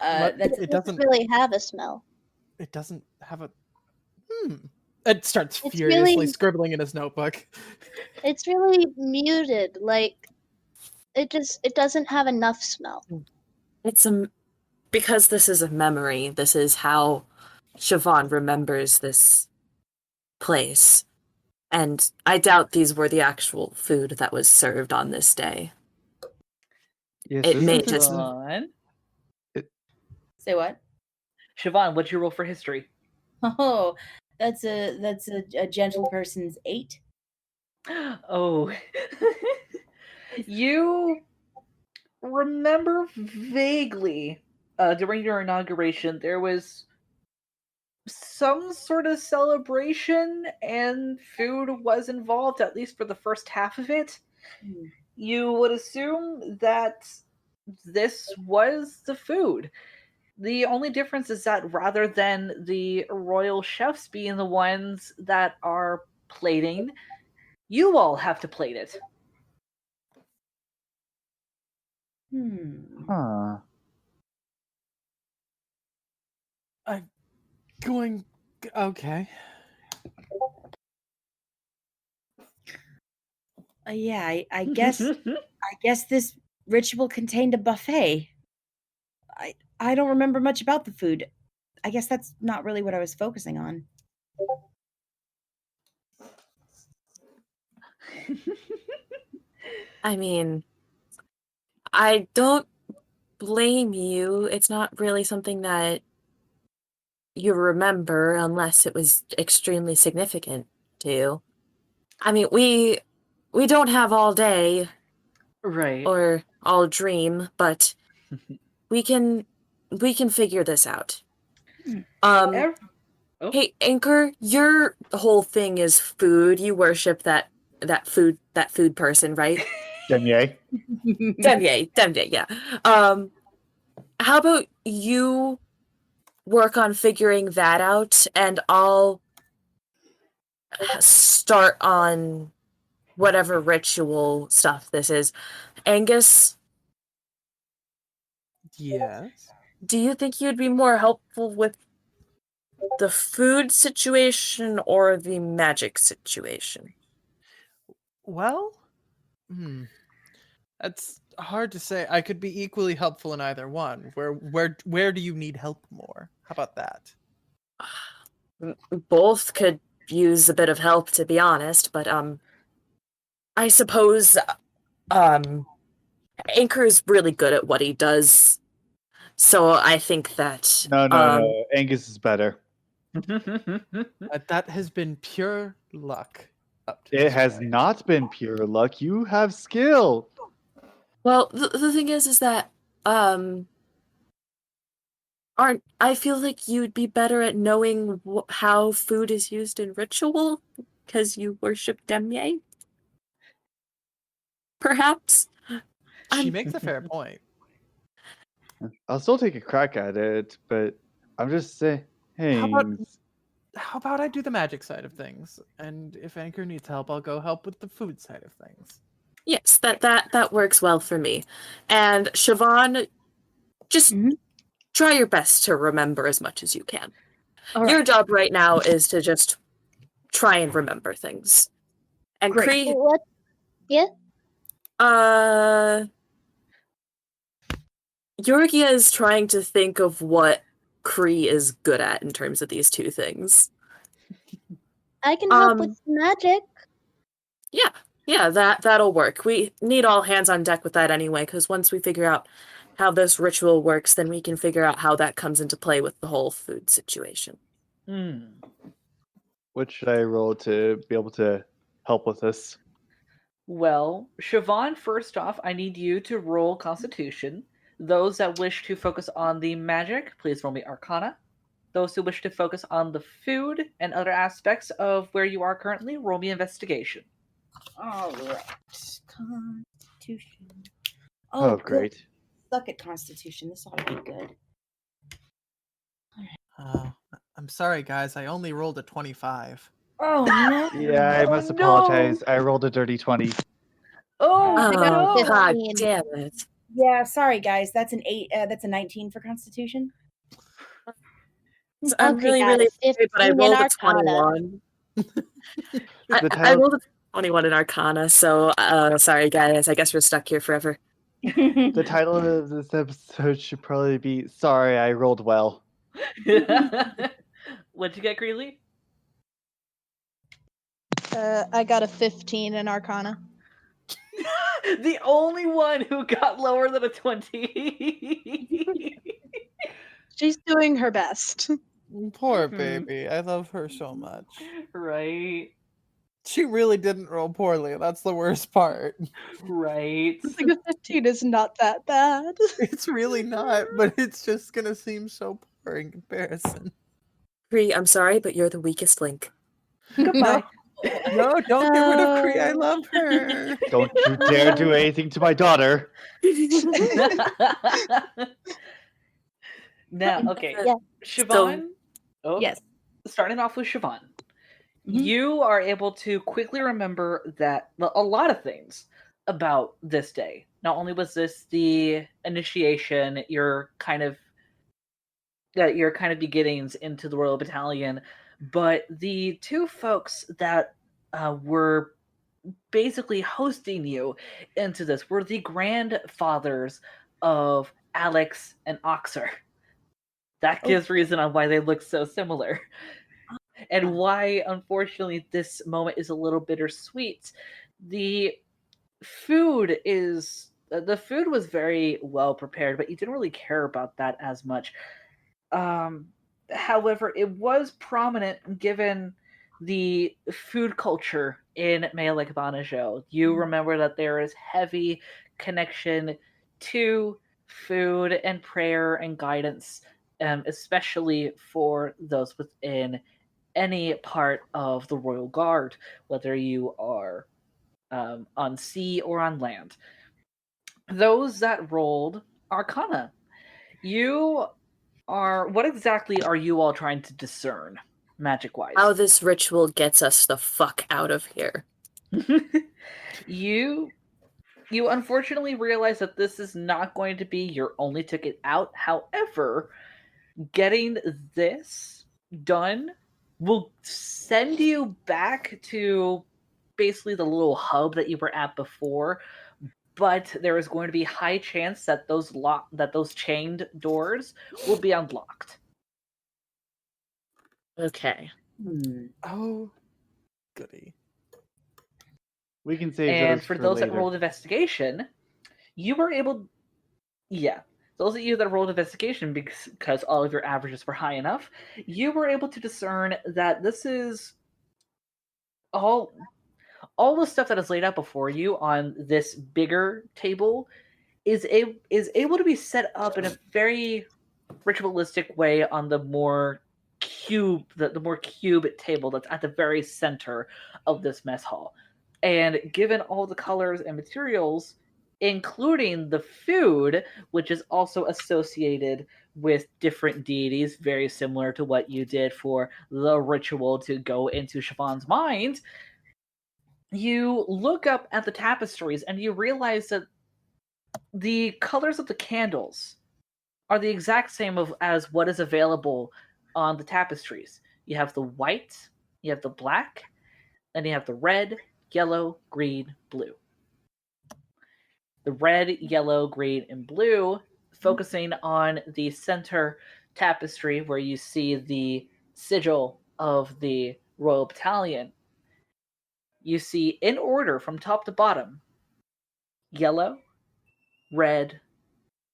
It doesn't doesn't really have a smell. It doesn't have a. It starts It's furiously really- scribbling in his notebook. It's really muted. Like it doesn't have enough smell. It's because this is a memory. This is how Siobhan remembers this place. And I doubt these were the actual food that was served on this day. Yes, It may isn't just- Siobhan, Say what? Siobhan, what'd you roll for history? Oh, that's a gentle person's 8. Oh. You remember vaguely during your inauguration there was some sort of celebration and food was involved, at least for the first half of it. You would assume that this was the food. The only difference is that rather than the royal chefs being the ones that are plating, you all have to plate it. Huh. Okay. Yeah, I guess this ritual contained a buffet. I don't remember much about the food. I guess that's not really what I was focusing on. I mean, I don't blame you. It's not really something that you remember unless it was extremely significant to you. I mean, we don't have all day Right. or all dream, but we can figure this out. Ev- Oh. Hey, Anchor, your whole thing is food. You worship that food person, right? Demier. Demye, yeah. How about you work on figuring that out, and I'll start on whatever ritual stuff this is. Angus, Yes. do you think you'd be more helpful with the food situation or the magic situation? Well, that's hard to say. I could be equally helpful in either one. Where do you need help more? How about that? Both could use a bit of help, to be honest, but I suppose Anchor is really good at what he does, so I think that No. Angus is better. That has been pure luck. Up to It this has point. not been pure luck. You have skill. Well, the thing is that I feel like you'd be better at knowing how food is used in ritual because you worship Demye. Perhaps. She makes a fair point. I'll still take a crack at it, but I'm just saying. How about I do the magic side of things, and if Anchor needs help, I'll go help with the food side of things. Yes, that works well for me. And Siobhan, just try your best to remember as much as you can. All Your right. job right now is to just try and remember things. And Great. Cree, What? Yeah. Iorgie is trying to think of what Cree is good at in terms of these two things. I can help with magic. Yeah, that'll work. We need all hands on deck with that anyway, because once we figure out how this ritual works, then we can figure out how that comes into play with the whole food situation. What should I roll to be able to help with this? Well, Siobhan, first off, I need you to roll Constitution. Those that wish to focus on the magic, please roll me Arcana. Those who wish to focus on the food and other aspects of where you are currently, roll me Investigation. All right. Constitution. Oh, Good. great. Suck at Constitution. This ought to be good. I'm sorry, guys. I only rolled a 25. Oh no. Yeah, I must no! apologize. I rolled a dirty 20. Oh, I got no! 15. God damn it. Yeah, sorry guys. That's an 8. That's a 19 for Constitution. I'm Okay, really, guys, really sorry, but I 15 in rolled a Arcana. 21. The I title, rolled a 21 in Arcana, so sorry, guys. I guess we're stuck here forever. the title of this episode should probably be "Sorry, I rolled well." What'd you get, Greeley? I got a 15 in Arcana. The only one who got lower than a 20. She's doing her best. Poor Mhm. baby. I love her so much. Right. She really didn't roll poorly. That's the worst part. Right. Like a 15 is not that bad. It's really not, but it's just gonna seem so poor in comparison. Cree, I'm sorry, but you're the weakest link. Goodbye. No, don't get rid of Cree. I love her. Don't you dare do anything to my daughter. Now, okay. Yeah. Siobhan. Oh, Yes. Starting off with Siobhan. Mhm. You are able to quickly remember that a lot of things about this day. Not only was this the initiation, your kind of beginnings into the Royal Battalion, but the two folks that were basically hosting you into this were the grandfathers of Alex and Oxer. That gives reason on why they look so similar. And why, unfortunately, this moment is a little bittersweet. The food was very well prepared, but you didn't really care about that as much. However, it was prominent given the food culture in Mealekbanajo. You remember that there is heavy connection to food and prayer and guidance, especially for those within any part of the Royal Guard, whether you are on sea or on land. Those that rolled Arcana, you are. What exactly are you all trying to discern, magic-wise? How this ritual gets us the fuck out of here. You unfortunately realize that this is not going to be your only ticket out. However, getting this done will send you back to basically the little hub that you were at before, but there is going to be high chance that those chained doors will be unlocked. Okay. Oh, goody. We can save And those for for those later. that rolled investigation, you were able, those of you that rolled investigation because all of your averages were high enough, you were able to discern that this is all the stuff that is laid out before you on this bigger table is able to be set up in a very ritualistic way on the more cube table that's at the very center of this mess hall. And given all the colors and materials, including the food, which is also associated with different deities, very similar to what you did for the ritual to go into Siobhan's mind, you look up at the tapestries and you realize that the colors of the candles are the exact same as what is available on the tapestries. You have the white, you have the black, and you have the red, yellow, green, blue. The red, yellow, green, and blue, focusing on the center tapestry where you see the sigil of the Royal Battalion. You see, in order from top to bottom, yellow, red,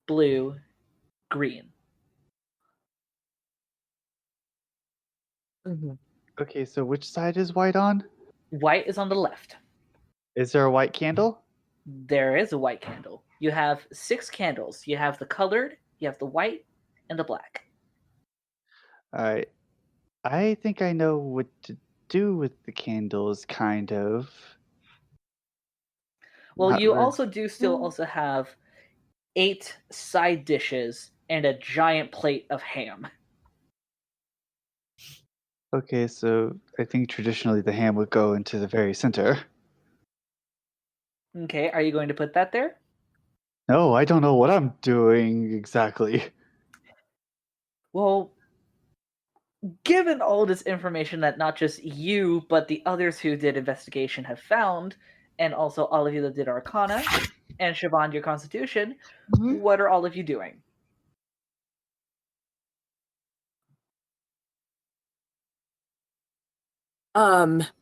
blue, green. Mm-hmm. Okay, so which side is white on? White is on the left. Is there a white candle? There is a white candle. You have 6 candles. You have the colored, you have the white, and the black. Alright. I think I know what to do with the candles, kind of. Well, Not you re- also do still also have 8 side dishes and a giant plate of ham. Okay, so I think traditionally the ham would go into the very center. Okay, are you going to put that there? No, I don't know what I'm doing exactly. Well, given all this information that not just you, but the others who did investigation have found, and also all of you that did Arcana, and Siobhan, your Constitution, what are all of you doing? Iorgie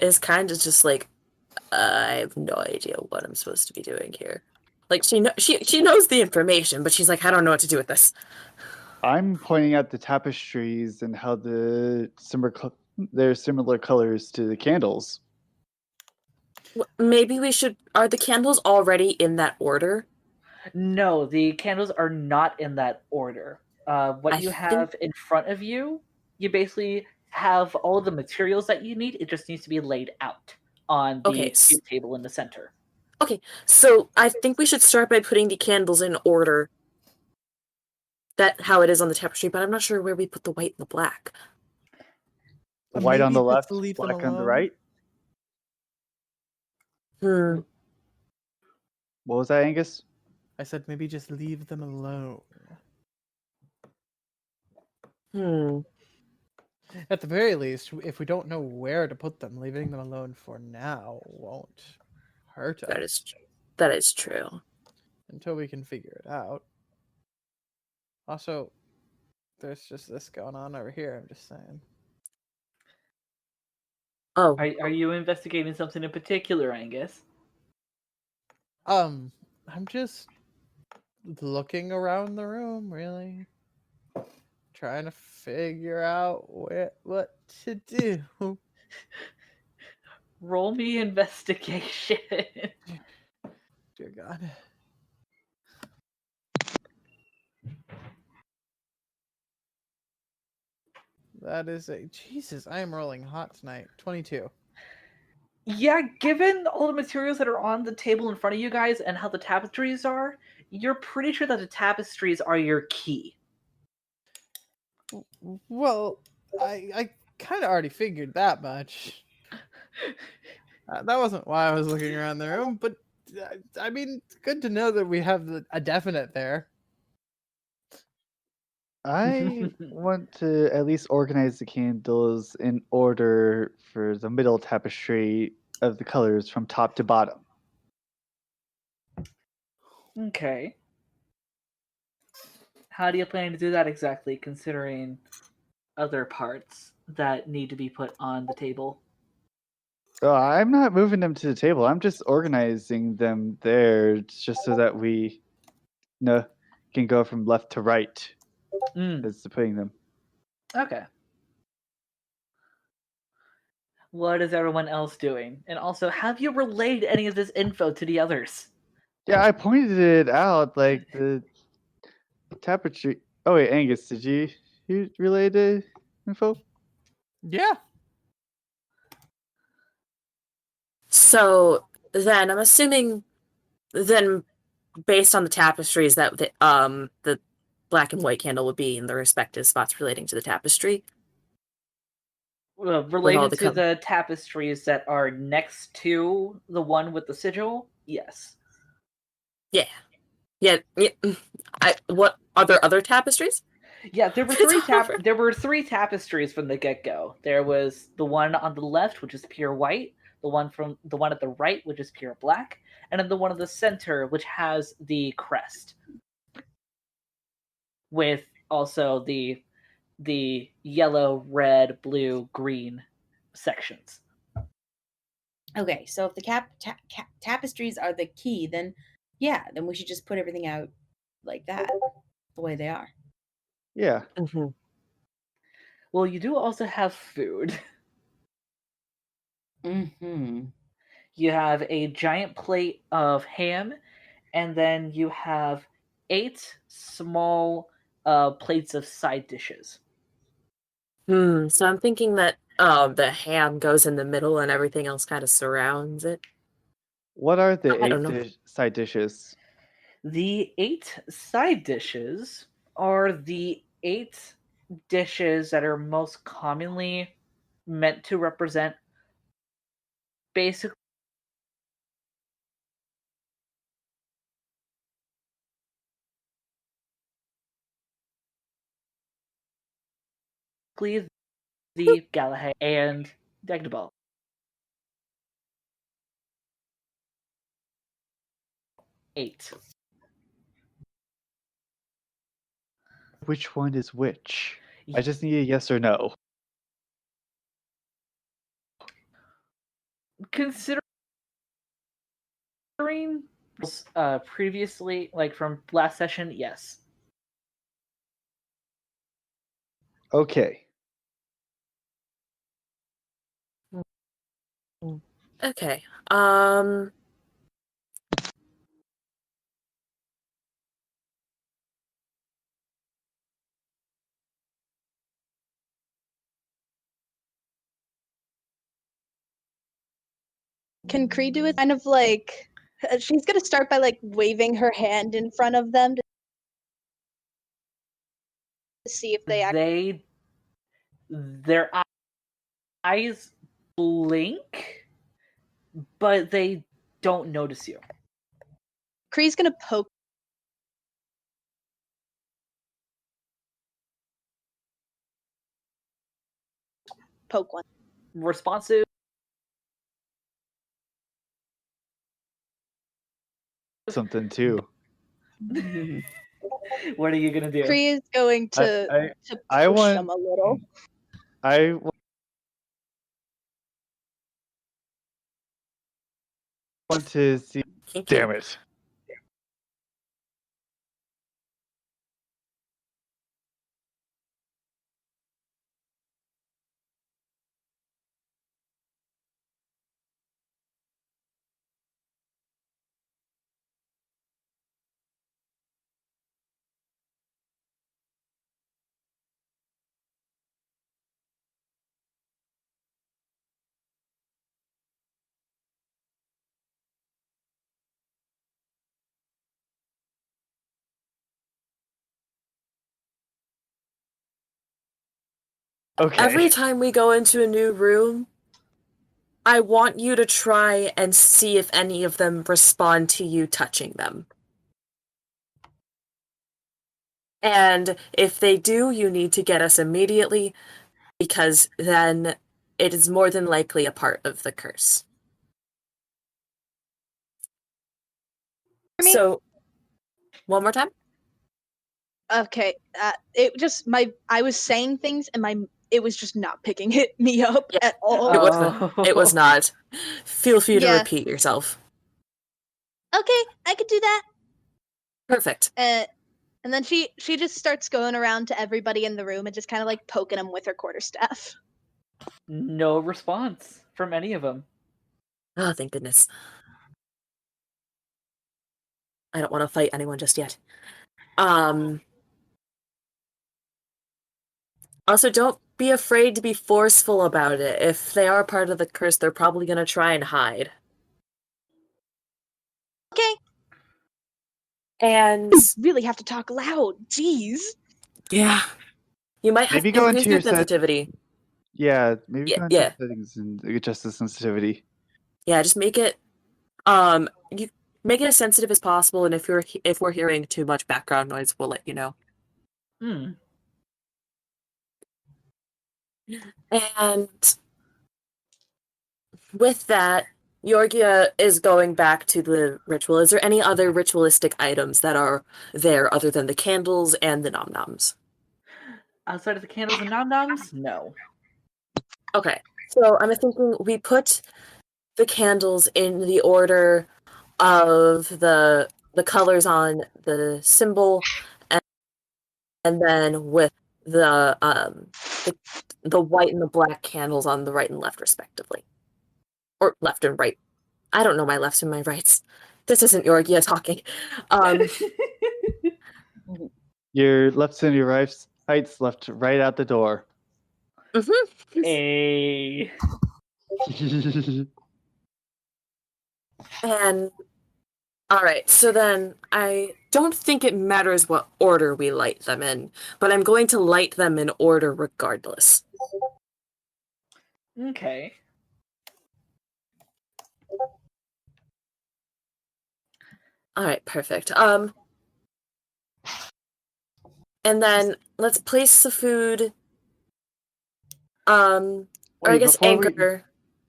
is kind of just like, I have no idea what I'm supposed to be doing here. Like she knows the information, but she's like, I don't know what to do with this. I'm pointing out the tapestries and how they're similar colors to the candles. Maybe we should. Are the candles already in that order? No, the candles are not in that order. What you have in front of you, you basically have all the materials that you need. It just needs to be laid out on the cube table in the center. Okay, so I think we should start by putting the candles in order. That how it is on the tapestry, but I'm not sure where we put the white and the black. White on Maybe the just left, leave them black on the alone. right. What was that, Angus? I said maybe just leave them alone. At the very least, if we don't know where to put them, leaving them alone for now won't hurt us. That is true. Until we can figure it out. Also, there's just this going on over here, I'm just saying. Oh. Are you investigating something in particular, Angus? I'm just looking around the room, really. Trying to figure out what to do. Roll me investigation. Dear God. That is a... Jesus, I am rolling hot tonight. 22. Yeah, given all the materials that are on the table in front of you guys and how the tapestries are, you're pretty sure that the tapestries are your key. Well, I kind of already figured that much. That wasn't why I was looking around the room, but I mean, it's good to know that we have a definite there. I want to at least organize the candles in order for the middle tapestry of the colors from top to bottom. Okay. How do you plan to do that exactly, considering other parts that need to be put on the table? Oh, I'm not moving them to the table. I'm just organizing them there just so that we can go from left to right as to putting them. Okay. What is everyone else doing? And also, have you relayed any of this info to the others? Yeah, I pointed it out, like the tapestry. Oh wait, Angus, did you relay the info? Yeah. So then I'm assuming then based on the tapestries that the black and white candle would be in the respective spots relating to the tapestry. Related to the tapestries that are next to the one with the sigil, yes. Yeah. What are there other tapestries? Yeah, there were three tapestries from the get-go. There was the one on the left, which is pure white, the one at the right, which is pure black, and then the one in the center, which has the crest, with also the yellow, red, blue, green sections. Okay, so if the tapestries are the key, then yeah, then we should just put everything out like that, the way they are. Yeah. Mm-hmm. Well, you do also have food. Mm-hmm. You have a giant plate of ham, and then you have 8 small plates of side dishes. So I'm thinking that the ham goes in the middle and everything else kind of surrounds it. What are the I don't know. 8 side dishes? The 8 side dishes are the 8 dishes that are most commonly meant to represent basically the Galahad and Dagnabal. 8. Which one is which? I just need a yes or no. Considering previously, like from last session, yes. Okay. Okay. Can Cree do it? Kind of like she's gonna start by like waving her hand in front of them to see if they Their eyes blink, but they don't notice you. Cree's gonna poke one. Responsive. Something too. What are you gonna do? Cree is going to I push want them a little. I want to see. Damn it. Okay. Every time we go into a new room, I want you to try and see if any of them respond to you touching them. And if they do, you need to get us immediately, because then it is more than likely a part of the curse. So, one more time? Okay, it just I was saying things and it was just not picking me up at all. It was not. Feel free to Yeah. repeat yourself. Okay, I could do that. Perfect. And then she just starts going around to everybody in the room and just kind of like poking them with her quarterstaff. No response from any of them. Oh, thank goodness. I don't want to fight anyone just yet. Also, don't be afraid to be forceful about it. If they are part of the curse, they're probably going to try and hide. Okay. And really have to talk loud. Jeez. Yeah. You might have Maybe to go increase into your your sensitivity. Yeah, maybe go into Yeah. settings and adjust the sensitivity. Yeah, just make it you make it as sensitive as possible, and if we're hearing too much background noise, we'll let you know. And with that, Iorgie is going back to the ritual. Is there any other ritualistic items that are there other than the candles and the nom-noms? Outside of the candles and nom-noms, no. Okay, so I'm thinking we put the candles in the order of the colors on the symbol, and then with the white and the black candles on the right and left, respectively, or left and right. I don't know my lefts and my rights. This isn't Iorgie talking. Um, Your left and your right's left right out the door. A. And all right, so then I don't think it matters what order we light them in, but I'm going to light them in order regardless. Okay. All right, perfect. And then let's place the food. Or I Wait, guess anchor.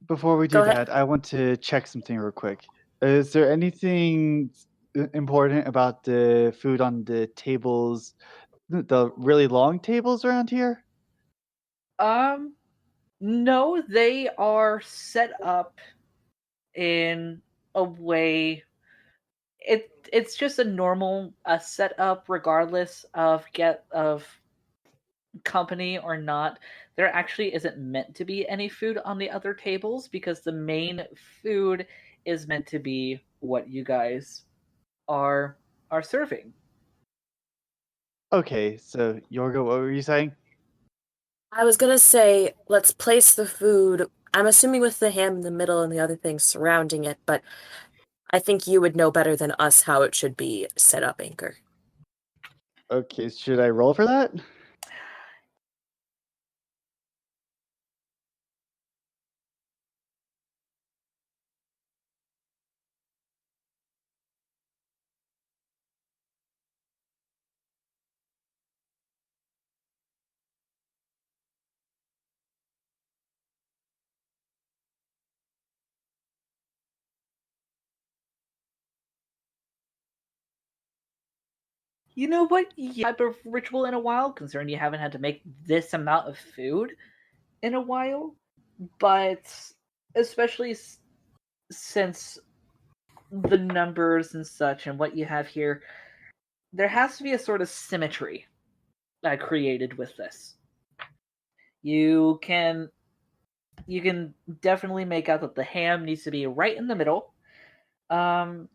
Before we do Go ahead. that, I want to check something real quick. Is there anything important about the food on the tables, the really long tables around here? No, they are set up in a way. It's just a normal setup, regardless of company or not. There actually isn't meant to be any food on the other tables because the main food is meant to be what you guys are serving. Okay, so Yorgo, what were you saying? I was gonna say, let's place the food. I'm assuming with the ham in the middle and the other things surrounding it, but I think you would know better than us how it should be set up, Anchor. Okay, should I roll for that? You know what? Yeah, type of ritual in a while, considering you haven't had to make this amount of food in a while. But especially since the numbers and such and what you have here, there has to be a sort of symmetry created with this. You can definitely make out that the ham needs to be right in the middle. Do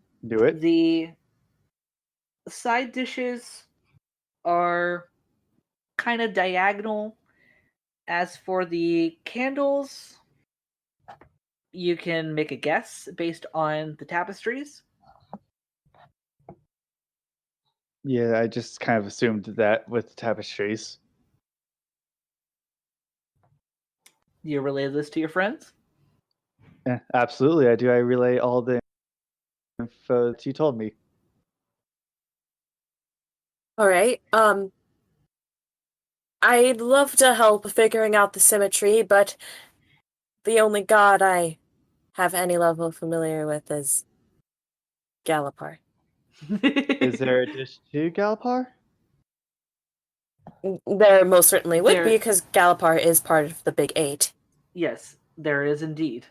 it. The side dishes are kind of diagonal. As for the candles, you can make a guess based on the tapestries. Yeah, I just kind of assumed that with the tapestries. Do you relay this to your friends? Absolutely, I do. I relay all the info that you told me. All right. I'd love to help figuring out the symmetry, but the only god I have any level of familiar with is Galapar. Is there a dish to Galpar? There most certainly would There- be, because Galapar is part of the Big Eight. Yes, there is indeed.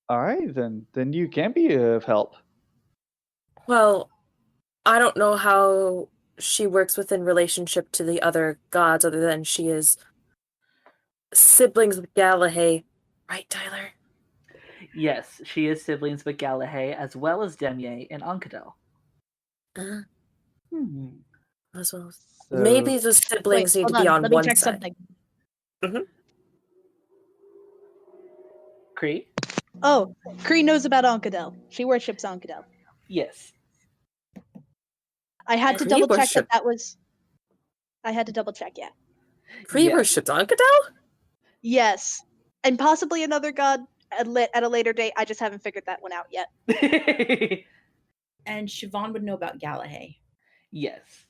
All right, then you can be of help. Well, I don't know how she works within relationship to the other gods, other than she is siblings with Galahad. Right, Tyler? Yes, she is siblings with Galahad as well as Demier and Onkadel. As well. So, Maybe the Wait, siblings need hold to be on Let me one check side. something. Cree? Oh, Kree knows about Onkadel. She worships Onkadel. Yes. I had to Kree double check worship- that was. I had to double check, yeah. Kree Yes. worshipped Onkadel? Yes. And possibly another god at a later date. I just haven't figured that one out yet. And Siobhan would know about Galahad. Yes.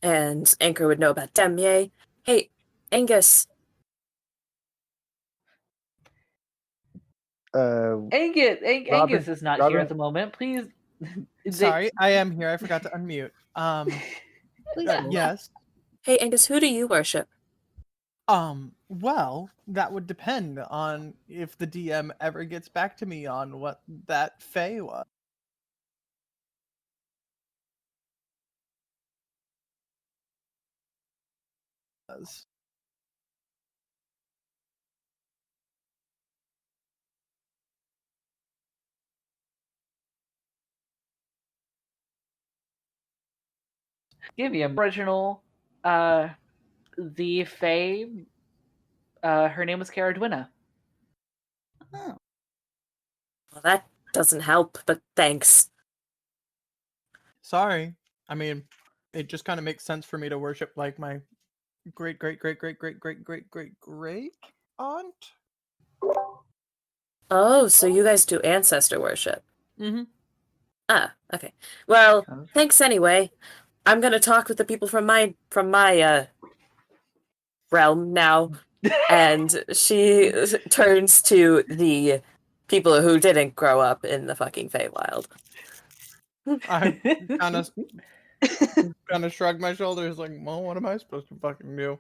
And Anchor would know about Demier. Hey, Angus. Angus is not here at the moment. Please. Sorry, I am here. I forgot to unmute. Yes. Hey, Angus, who do you worship? Well, that would depend on if the DM ever gets back to me on what that Fae was. Give me a original. The Fae. Her name was Caradwina. Oh. Well, that doesn't help, but thanks. Sorry. I mean, it just kind of makes sense for me to worship like my great aunt. Oh, so you guys do ancestor worship? Mm-hmm. Ah, okay. Well, thanks anyway. I'm gonna talk with the people from my realm now. And she turns to the people who didn't grow up in the fucking Feywild. I kind of shrug my shoulders like, well, what am I supposed to fucking do?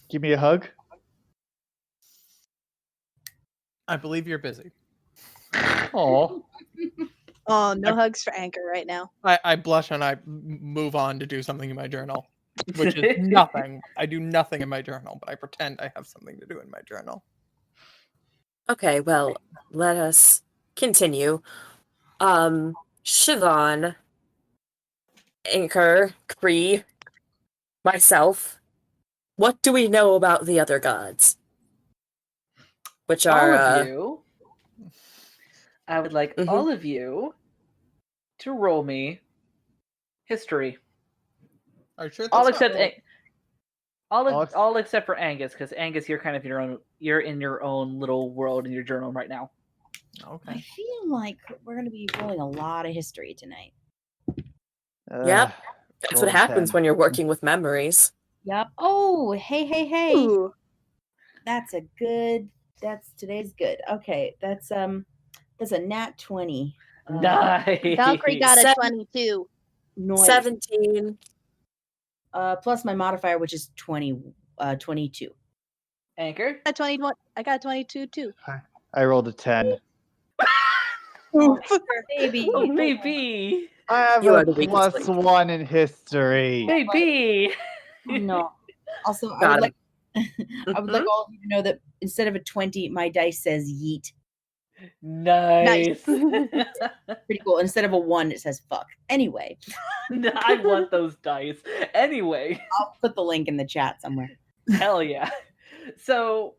Give me a hug. I believe you're busy. Oh, Oh, no hugs for Anchor right now. I blush and I move on to do something in my journal, which is nothing. I do nothing in my journal, but I pretend I have something to do in my journal. Okay, well, let us continue. Siobhan, Anchor, Kree, myself, what do we know about the other gods? Which are, all of you. I would like all of you to roll me history. Are you sure All that's except Alex? all except for Angus, because Angus, you're kind of you're in your own little world in your journal right now. Okay. I feel like we're going to be rolling a lot of history tonight. Yep. That's what roll a happens 10. when you're working with memories. Yep. Oh, hey. Ooh. That's a good. Today's good. Okay, that's a nat 20. Nice. Valkyrie got a Seven- 22. Noise. 17. Plus my modifier, which is 22. Anchor. I got a 22 too. I rolled a 10. Baby. Oh, baby. I have You a are the weakest plus link. 1 in history. Baby. No. Also, I Got would him. like I would like all of you to know that instead of a 20, my dice says yeet. Nice. Pretty cool. Instead of a 1, it says fuck. Anyway, I want those dice. Anyway, I'll put the link in the chat somewhere. hell yeah. So,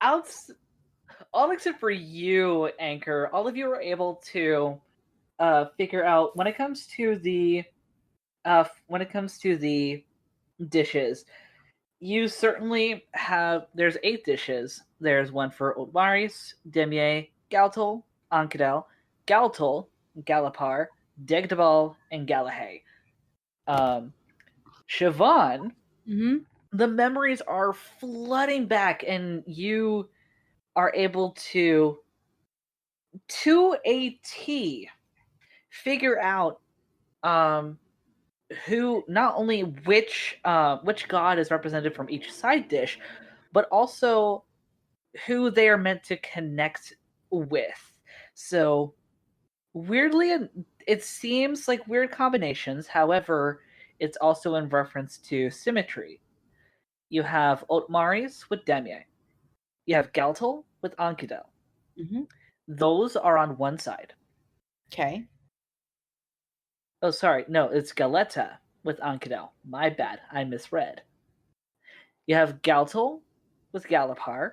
all except for you, Anchor, all of you are able to figure out when it comes to the dishes. You certainly have. There's 8 dishes. There's one for Otmaris, Demier, Galtol, Ankadel, Galtol, Galapar, Degdebal, and Galahay. Siobhan, the memories are flooding back, and you are able to a T, figure out who, not only which god is represented from each side dish, but also who they are meant to connect with. So weirdly, it seems like weird combinations. However, it's also in reference to symmetry. You have Otmaris with Demier. You have Galtol with Ankudel. Those are on one side. Okay. Oh, sorry. No, it's Galeta with Ankudel. My bad. I misread. You have Galtol with Galapar.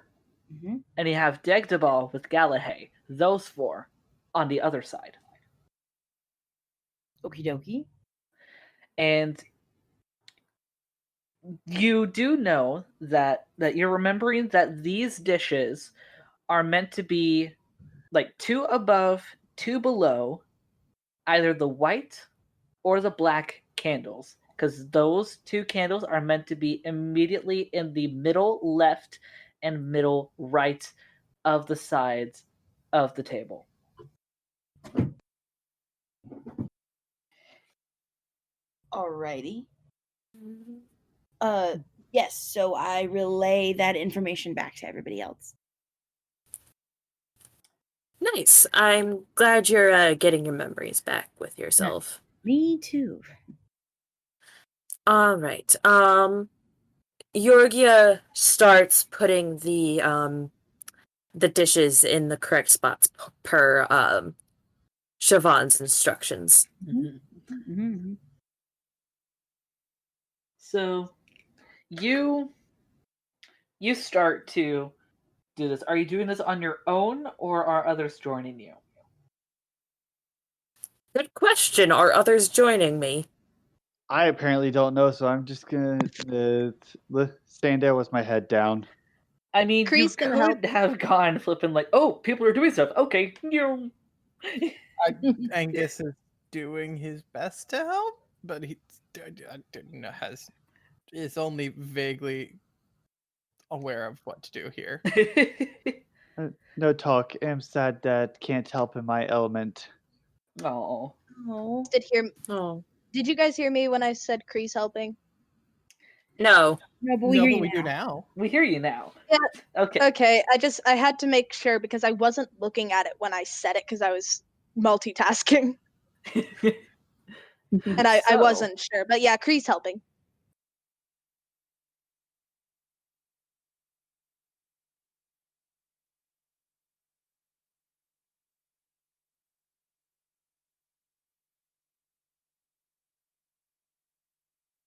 And you have Degdebal with Galahay. Those 4 on the other side. Okie dokie. And you do know that you're remembering that these dishes are meant to be like 2 above, 2 below, either the white or the black candles, because those 2 candles are meant to be immediately in the middle left and middle right of the sides of the table. Alrighty. Yes, so I relay that information back to everybody else. Nice. I'm glad you're getting your memories back with yourself. Me too. All right. Iorgie starts putting the dishes in the correct spots per Siobhan's instructions. So you start to do this. Are you doing this on your own, or are others joining you? Good question. Are others joining me? I apparently don't know, so I'm just gonna stand there with my head down. I mean, Kree's you gonna help. could have gone flipping like, oh, people are doing stuff. Okay, you. Angus is doing his best to help, but he is only vaguely aware of what to do here. No talk. I'm sad that can't help in my element. Oh. Oh. Oh. Did you guys hear me when I said Kree's helping? No. No, but we hear you we now. do now. We hear you now. Yeah. Okay. Okay, I had to make sure because I wasn't looking at it when I said it because I was multitasking and I So- wasn't sure. But yeah, Kree's helping.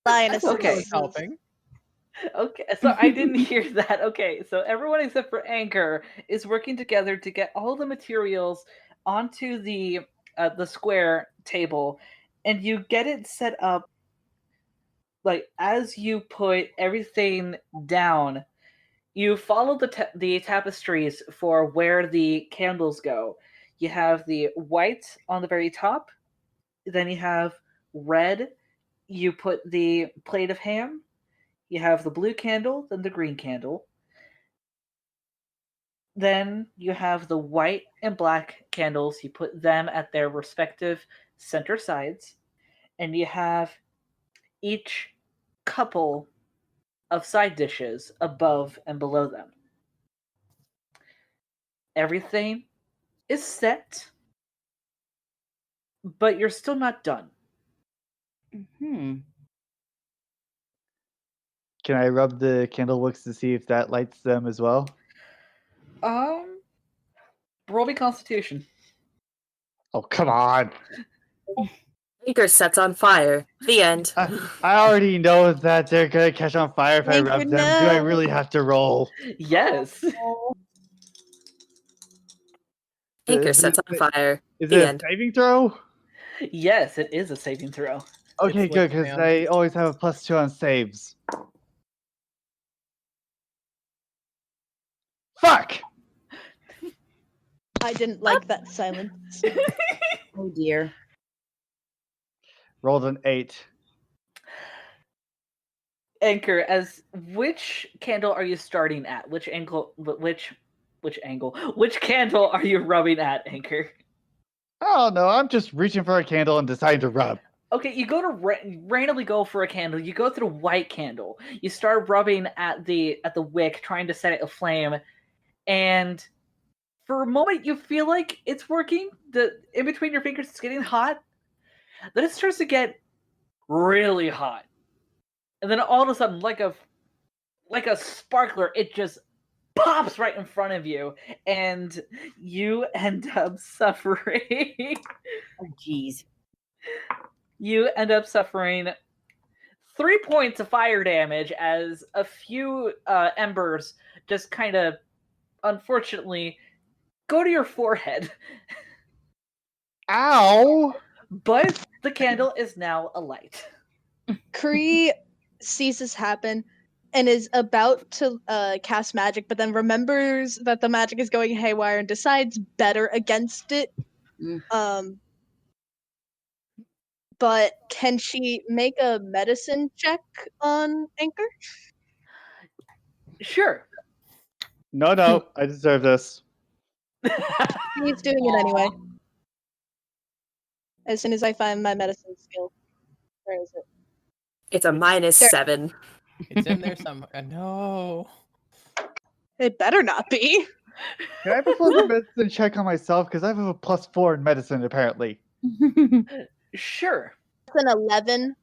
Lioness Okay. is Helping. Okay, so I didn't hear that. Okay, so everyone except for Anchor is working together to get all the materials onto the square table, and you get it set up like as you put everything down. You follow the tapestries for where the candles go. You have the white on the very top, then you have red. You put the plate of ham. You have the blue candle, then the green candle. Then you have the white and black candles. You put them at their respective center sides. And you have each couple of side dishes above and below them. Everything is set, but you're still not done. Hmm. Can I rub the candle wicks to see if that lights them as well? Roll me Constitution. Oh, come on. Anchor sets on fire. The end. I already know that they're gonna catch on fire if I Anchor, rub them. Do I no. really have to roll? Yes. Anchor Is sets it- on fire. Is The it a end. saving throw? Yes, it is a saving throw. Okay, It's good, literally because on- I always have a +2 on saves. Fuck! I didn't like that silence. Oh dear. Rolled an 8. Anchor, as which candle are you starting at? Which angle? Which angle? Which candle are you rubbing at, Anchor? Oh no, I'm just reaching for a candle and deciding to rub. Okay, you go to randomly go for a candle. You go through white candle. You start rubbing at the wick, trying to set it aflame, and for a moment you feel like it's working. The in between your fingers, it's getting hot. Then it starts to get really hot, and then all of a sudden, like a sparkler, it just pops right in front of you, and you end up suffering. Oh jeez. You end up suffering 3 points of fire damage as a few embers just kind of, unfortunately, go to your forehead. Ow! But the candle is now alight. Kree sees this happen and is about to cast magic, but then remembers that the magic is going haywire and decides better against it. Mm. But can she make a medicine check on Anchor? Sure. No, I deserve this. He's doing it anyway. As soon as I find my medicine skill. Where is it? It's a -7. It's in there somewhere. No. It better not be. Can I perform a medicine check on myself? Because I have a +4 in medicine, apparently. Sure. It's an 11.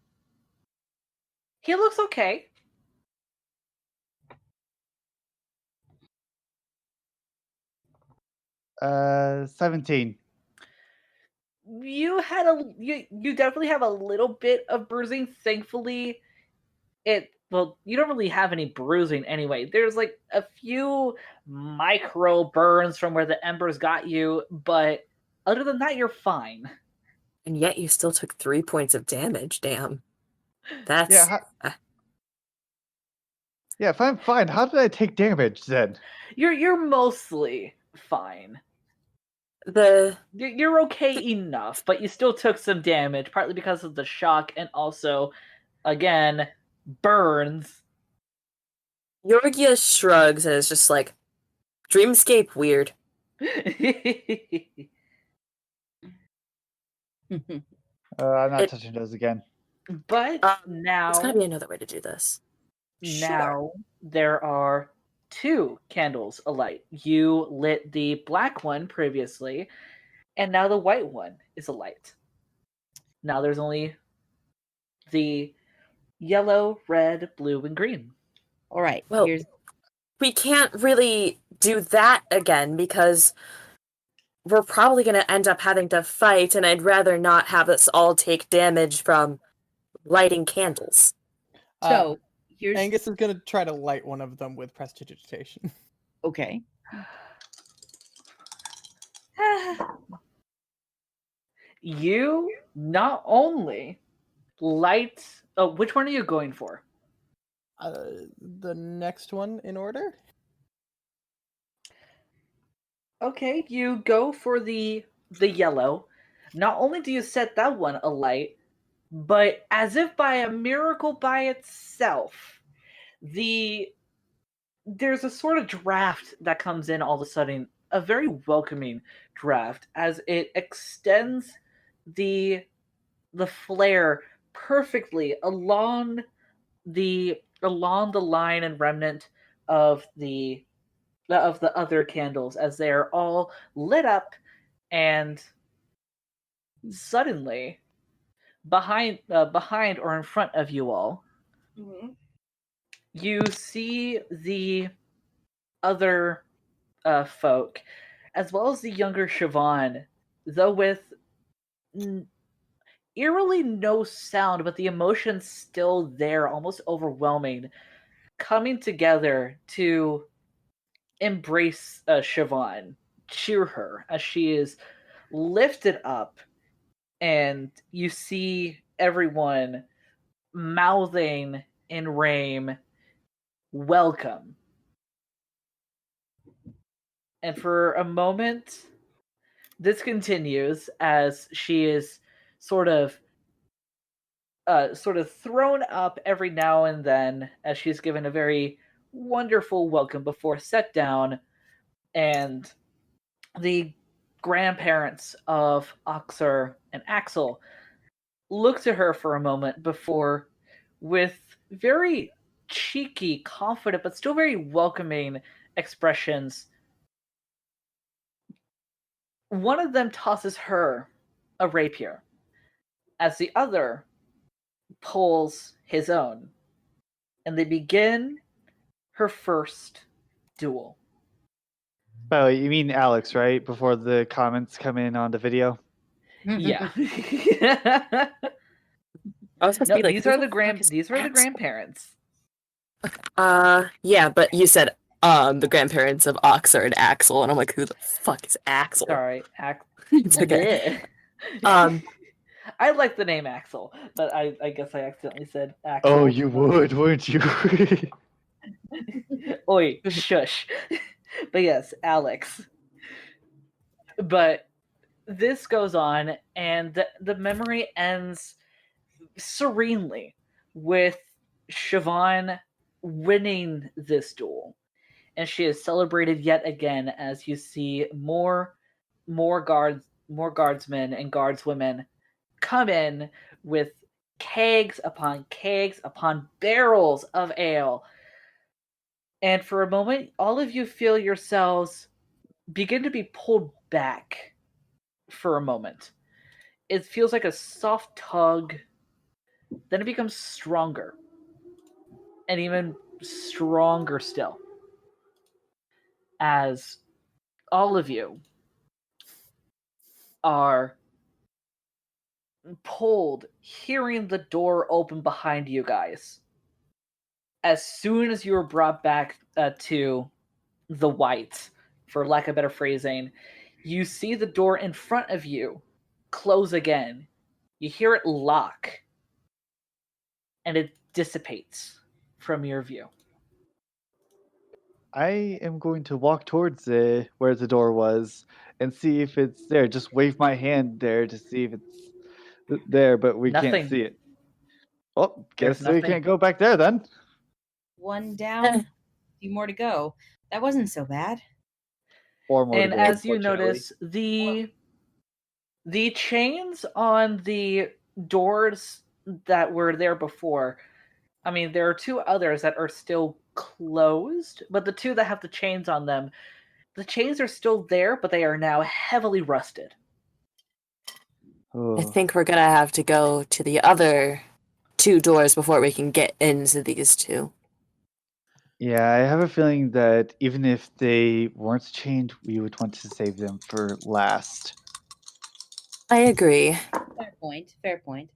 He looks okay. Uh, 17. You had you definitely have a little bit of bruising. Thankfully, well, you don't really have any bruising anyway. There's like a few micro burns from where the embers got you, but other than that, you're fine. And yet you still took 3 points of damage. Damn. That's... Yeah, if I'm fine, how did I take damage then? You're mostly fine. The... You're okay enough, but you still took some damage, partly because of the shock and also, again, burns. Iorgie shrugs and is just like, dreamscape weird. I'm not touching those again. But now... There's gotta be another way to do this. Now there are 2 candles alight. You lit the black one previously, and now the white one is alight. Now there's only the yellow, red, blue, and green. All right. Well, we can't really do that again because we're probably going to end up having to fight, and I'd rather not have us all take damage from lighting candles. So Angus is going to try to light one of them with prestidigitation. Okay. You not only light... Oh, which one are you going for? The next one in order? Okay, you go for the yellow. Not only do you set that one alight, but as if by a miracle by itself, there's a sort of draft that comes in all of a sudden, a very welcoming draft, as it extends the flare perfectly along the line and remnant of the other candles as they are all lit up, and suddenly behind or in front of you all, you see the other folk, as well as the younger Siobhan, though with eerily no sound, but the emotion's still there, almost overwhelming, coming together to embrace Siobhan, cheer her as she is lifted up, and you see everyone mouthing in rhyme, "Welcome." And for a moment, this continues as she is sort of thrown up every now and then as she's given a very wonderful welcome before set down, and the grandparents of Oxer and Axel look to her for a moment before, with very cheeky, confident, but still very welcoming expressions, one of them tosses her a rapier, as the other pulls his own, and they begin her first duel. By the way, you mean Alex, right? Before the comments come in on the video? Yeah. I was supposed to be like, these are the grandparents. Yeah, but you said the grandparents of Oxer and Axel, and I'm like, who the fuck is Axel? Sorry, It's okay. I like the name Axel, but I guess I accidentally said Axel. Oh, you would, wouldn't you? Oi, shush. But yes, Alex. But this goes on, and the memory ends serenely with Siobhan winning this duel. And she is celebrated yet again as you see more guardsmen and guardswomen come in with kegs upon barrels of ale. And for a moment, all of you feel yourselves begin to be pulled back for a moment. It feels like a soft tug, then it becomes stronger, and even stronger still, as all of you are pulled, hearing the door open behind you guys. as soon as you were brought back to the white, for lack of better phrasing, you see the door in front of you close again. You hear it lock, and it dissipates from your view. I am going to walk towards where the door was and see if it's there. Just wave my hand there to see if it's there, but we Nothing. can't see it. Oh, There's guess we nothing. can't go back there then. One down, a few more to go. That wasn't so bad. 4 more to And go, as you unfortunately. notice, the chains on the doors that were there before, I mean, there are 2 others that are still closed, but the 2 that have the chains on them, the chains are still there, but they are now heavily rusted. I Oh. think we're gonna have to go to the other 2 doors before we can get into these 2. Yeah, I have a feeling that even if they weren't chained, we would want to save them for last. I agree. Fair point. Fair point.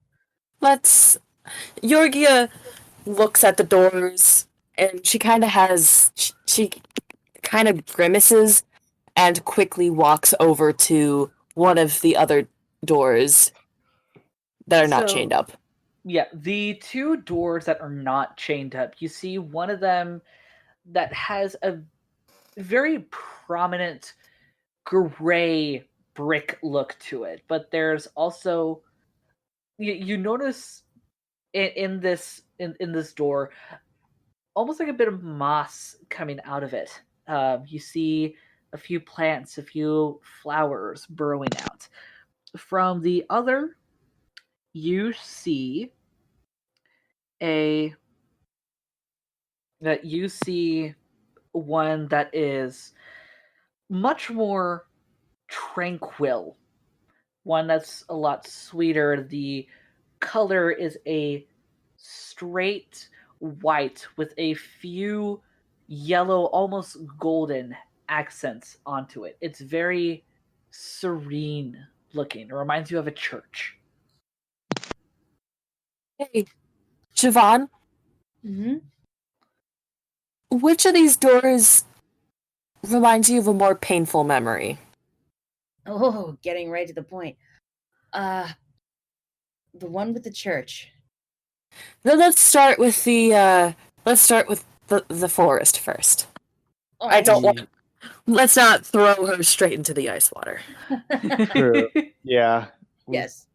Iorgie looks at the doors and she kind of she kind of grimaces and quickly walks over to one of the other doors that are not So- chained up. Yeah, the 2 doors that are not chained up, you see one of them that has a very prominent gray brick look to it, but there's also you notice in this door almost like a bit of moss coming out of it. You see a few plants, a few flowers burrowing out. From the other, you see one that is much more tranquil, one that's a lot sweeter. The color is a straight white with a few yellow, almost golden accents onto it. It's very serene looking. It reminds you of a church. Hey, Siobhan, Mm-hmm. which of these doors reminds you of a more painful memory? Oh, getting right to the point. The one with the church. Then let's start with the forest first. Oh, I don't want. Let's not throw her straight into the ice water. True. Yeah. Yes.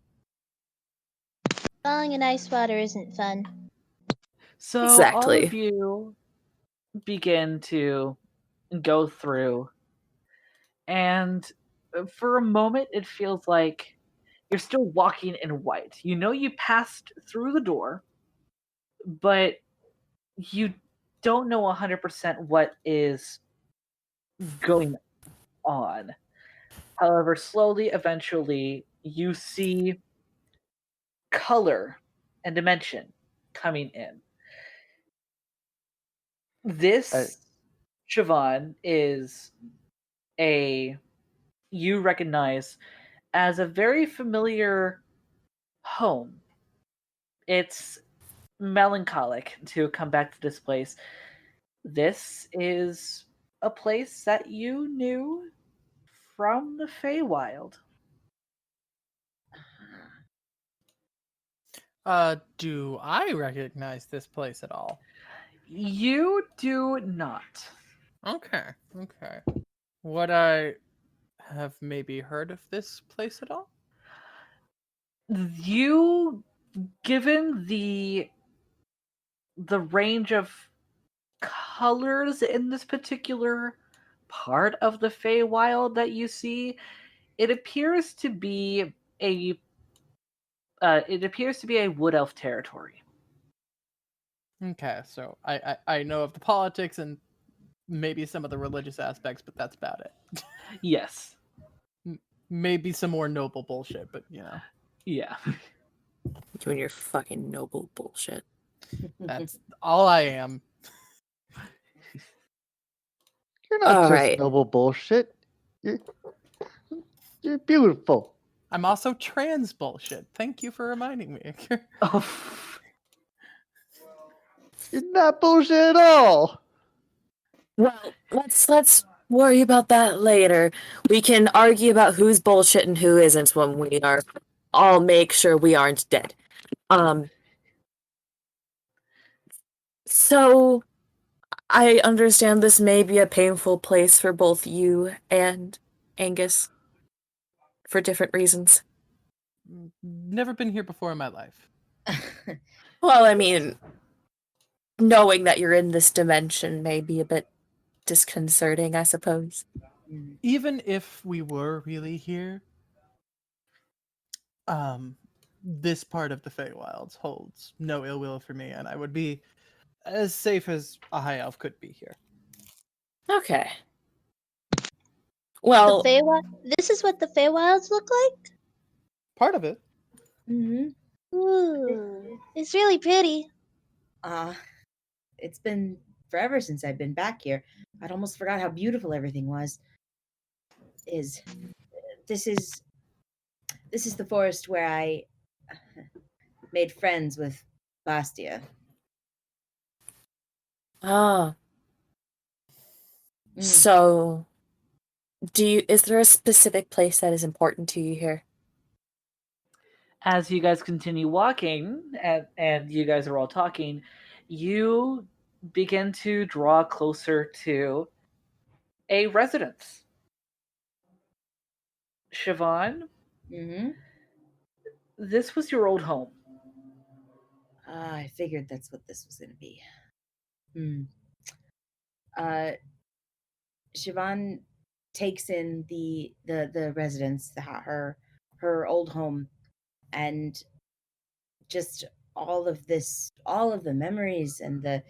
Falling in ice water isn't fun. So all Exactly. of you begin to go through, and for a moment it feels like you're still walking in white. You know you passed through the door, but you don't know 100% what is going on. However, slowly, eventually, you see color and dimension coming in. This, Siobhan, is you recognize as a very familiar home. It's melancholic to come back to this place. This is a place that you knew from the Feywild. Do I recognize this place at all? You do not. Okay. Would I have maybe heard of this place at all? You, given the range of colors in this particular part of the Feywild that you see, it appears to be a wood elf territory. Okay, so I know of the politics and maybe some of the religious aspects, but that's about it. Yes. Maybe some more noble bullshit, but you know. Yeah. You and your fucking noble bullshit. That's all I am. You're not All just right. noble bullshit. You're beautiful. I'm also trans bullshit. Thank you for reminding me. Oh. Not bullshit at all. Well, let's worry about that later. We can argue about who's bullshit and who isn't when we are all make sure we aren't dead. So I understand this may be a painful place for both you and Angus for different reasons. Never been here before in my life. Well, I mean, knowing that you're in this dimension may be a bit disconcerting, I suppose. Even if we were really here, this part of the Feywilds holds no ill will for me, and I would be as safe as a high elf could be here. Okay. Well, This is what the Feywilds look like? Part of it. Mm-hmm. Ooh, it's really pretty. It's been forever since I've been back here. I'd almost forgot how beautiful everything was. This is the forest where I made friends with Bastia. So is there a specific place that is important to you here? As you guys continue walking and you guys are all talking, you begin to draw closer to a residence. Siobhan, this was your old home. I figured that's what this was going to be. Siobhan takes in the residence, her old home, and just all of the memories and the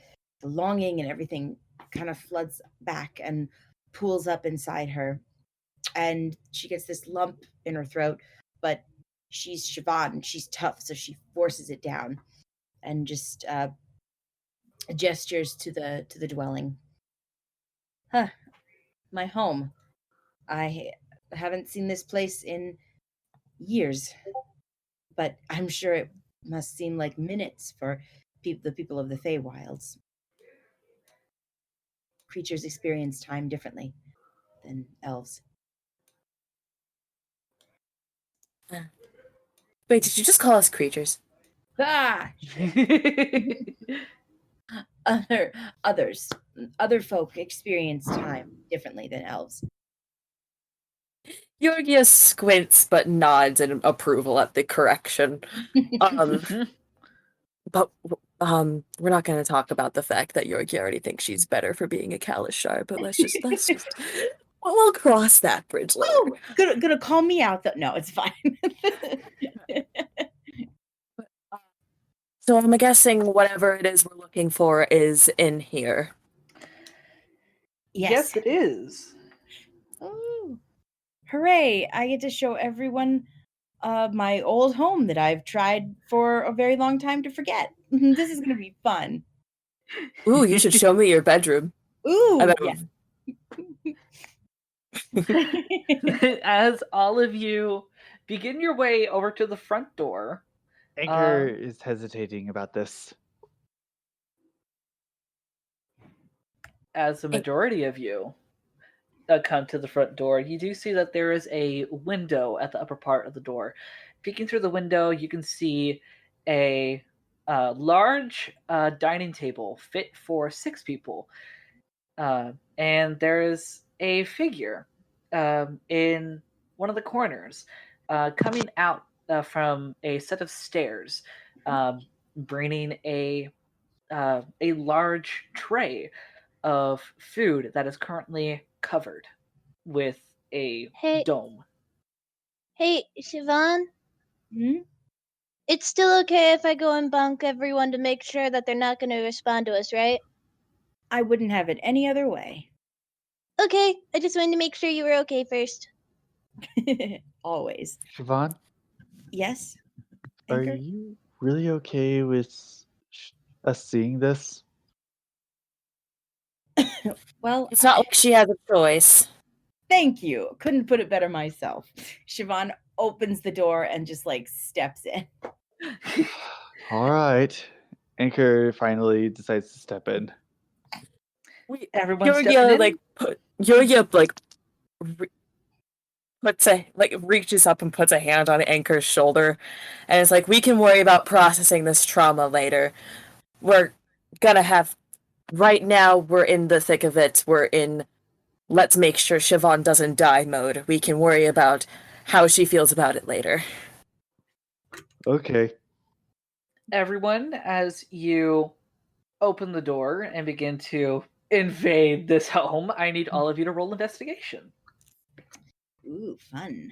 longing and everything kind of floods back and pools up inside her, and she gets this lump in her throat, but she's Siobhan, she's tough, so she forces it down and just gestures to the dwelling. My home. I haven't seen this place in years, but I'm sure it must seem like minutes for the people of the Feywilds. Creatures experience time differently than elves. Wait, did you just call us creatures? Other folk experience time differently than elves. Iorgie squints but nods in approval at the correction. But we're not going to talk about the fact that Iorgie already thinks she's better for being a Kalashar, but let's just we'll cross that bridge later. Oh, gonna call me out though. No, it's fine. So I'm guessing whatever it is we're looking for is in here. Yes, it is. Oh, hooray! I get to show everyone my old home that I've tried for a very long time to forget. This is gonna be fun. Ooh, you should show me your bedroom. Ooh, yes. As all of you begin your way over to the front door, Anchor is hesitating about this. As the majority of you come to the front door, you do see that there is a window at the upper part of the door. Peeking through the window, you can see a large dining table fit for 6 people. And there is a figure in one of the corners coming out from a set of stairs, bringing a large tray of food that is currently covered with a dome. Hey, Siobhan? It's still okay if I go and bonk everyone to make sure that they're not going to respond to us, right? I wouldn't have it any other way. Okay, I just wanted to make sure you were okay first. Always. Siobhan? Yes? Anchor? Are you really okay with us seeing this? Well, it's not like she has a choice. Thank you. Couldn't put it better myself. Siobhan opens the door and just steps in. All right. Anchor finally decides to step in. Everyone's stepping in? Iorgie reaches up and puts a hand on Anchor's shoulder, and it's like, we can worry about processing this trauma later. We're gonna have, right now we're in the thick of it. We're in let's make sure Siobhan doesn't die mode. We can worry about how she feels about it later. Okay. Everyone, as you open the door and begin to invade this home, I need all of you to roll investigation. Ooh, fun.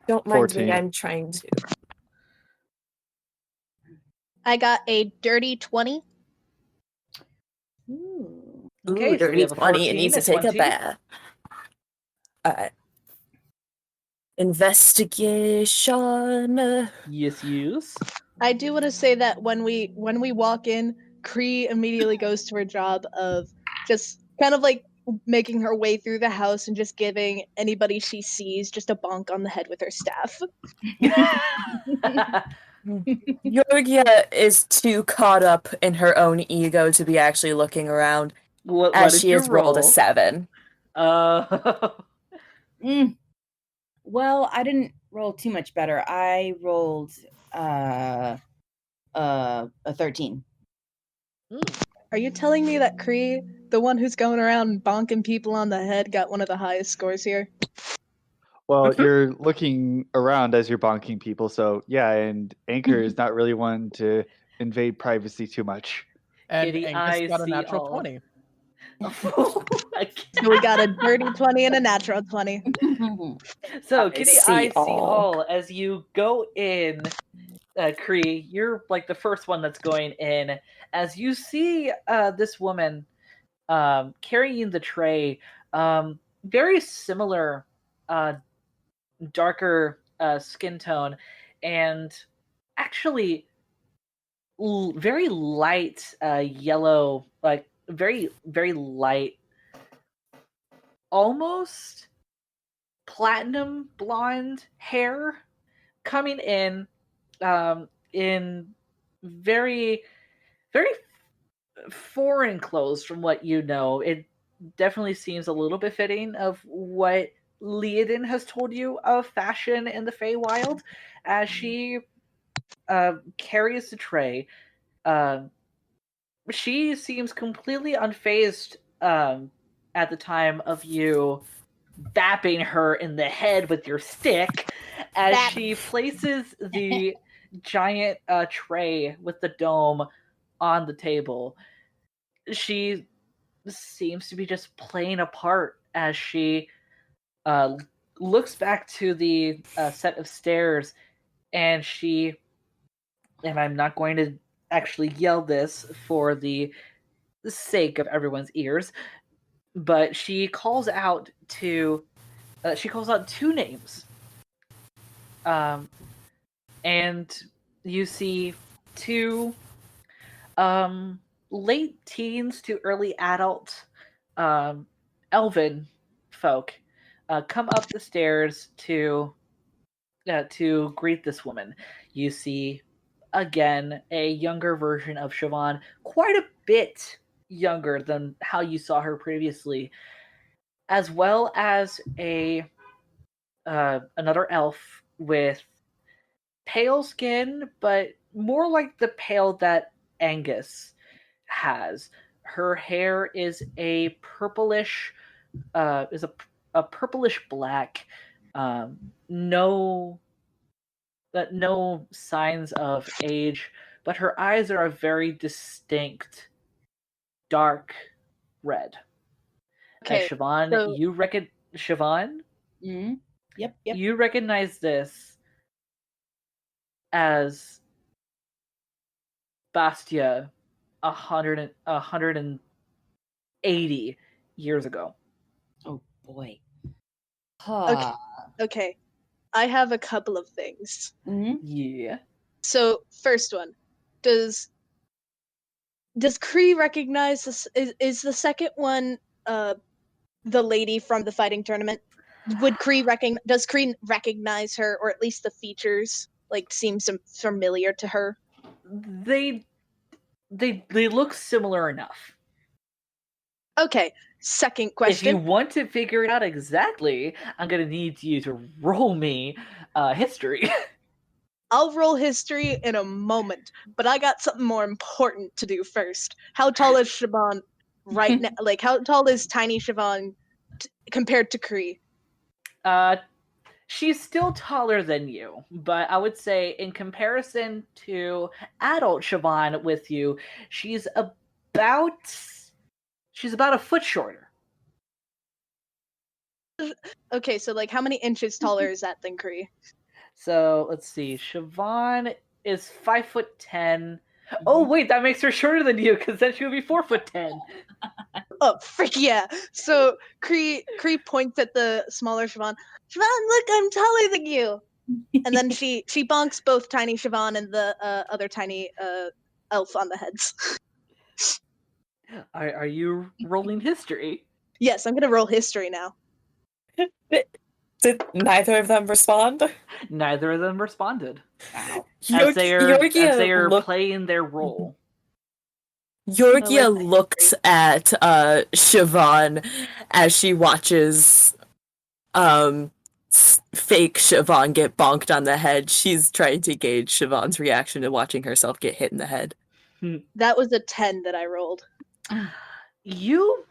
Don't mind 14. me, I'm trying to. I got a dirty 20. Ooh. Okay, so we dirty have a 20. It 14, needs to a take 20. a bath. Investigation. Yes. I do want to say that when we walk in, Cree immediately goes to her job of just kind of like making her way through the house and just giving anybody she sees just a bonk on the head with her staff. Iorgie is too caught up in her own ego to be actually looking around, What as did she you has rolled a roll? 7. Well, I didn't roll too much better. I rolled a 13. Are you telling me that Cree, the one who's going around bonking people on the head, got one of the highest scores here? Well, you're looking around as you're bonking people, so yeah, and Anchor is not really one to invade privacy too much. And Kitty Angus eyes got a see natural all. 20. So we got a dirty 20 and a natural 20. So I Kitty see eyes see all. all as you go in. Cree, you're like the first one that's going in. As you see this woman carrying the tray, very similar, darker skin tone, and actually very light yellow, like very, very light, almost platinum blonde hair coming in very, very foreign clothes from what you know. It definitely seems a little bit fitting of what Leodin has told you of fashion in the Feywild, as she carries the tray. She seems completely unfazed at the time of you bapping her in the head with your stick, as Bap. she places the giant tray with the dome on the table. She seems to be just playing a part as she looks back to the set of stairs, and I'm not going to actually yell this for the sake of everyone's ears, but she calls out two names, and you see two late teens to early adult elven folk come up the stairs to greet this woman. You see again a younger version of Siobhan, quite a bit younger than how you saw her previously, as well as a another elf with pale skin, but more like the pale that Angus has. Her hair is a purplish, a purplish black. No, no signs of age, but her eyes are a very distinct dark red. Okay, Siobhan, so- Siobhan, Mm-hmm. Yep. you recognize this as Bastia 180 years ago. Oh boy. Okay, I have a couple of things. Mm-hmm. Yeah. So, first one, does Cree recognize this? Is the second one the lady from the fighting tournament? Would does Kree recognize her, or at least the features like seem familiar to her? They look similar enough. Okay, second If you question. want to figure it out exactly, I'm gonna need you to roll me history. I'll roll history in a moment, but I got something more important to do first. How tall is Siobhan right now? Like, how tall is tiny Siobhan compared to Kree? She's still taller than you, but I would say in comparison to adult Siobhan with you, she's about a foot shorter. Okay, so like how many inches taller is that than Kree? So let's see. Siobhan is 5'10". Oh wait, that makes her shorter than you, because then she would be 4'10". Oh frick yeah! So Kree points at the smaller Siobhan. Siobhan, look, I'm taller than you. And then she bonks both tiny Siobhan and the other tiny elf on the heads. Are you rolling history? Yes, I'm gonna roll history now. Did neither of them respond? Neither of them responded. Wow. As they are Yorgia playing their role. looks at Siobhan as she watches fake Siobhan get bonked on the head. She's trying to gauge Siobhan's reaction to watching herself get hit in the head. That was a 10 that I rolled. You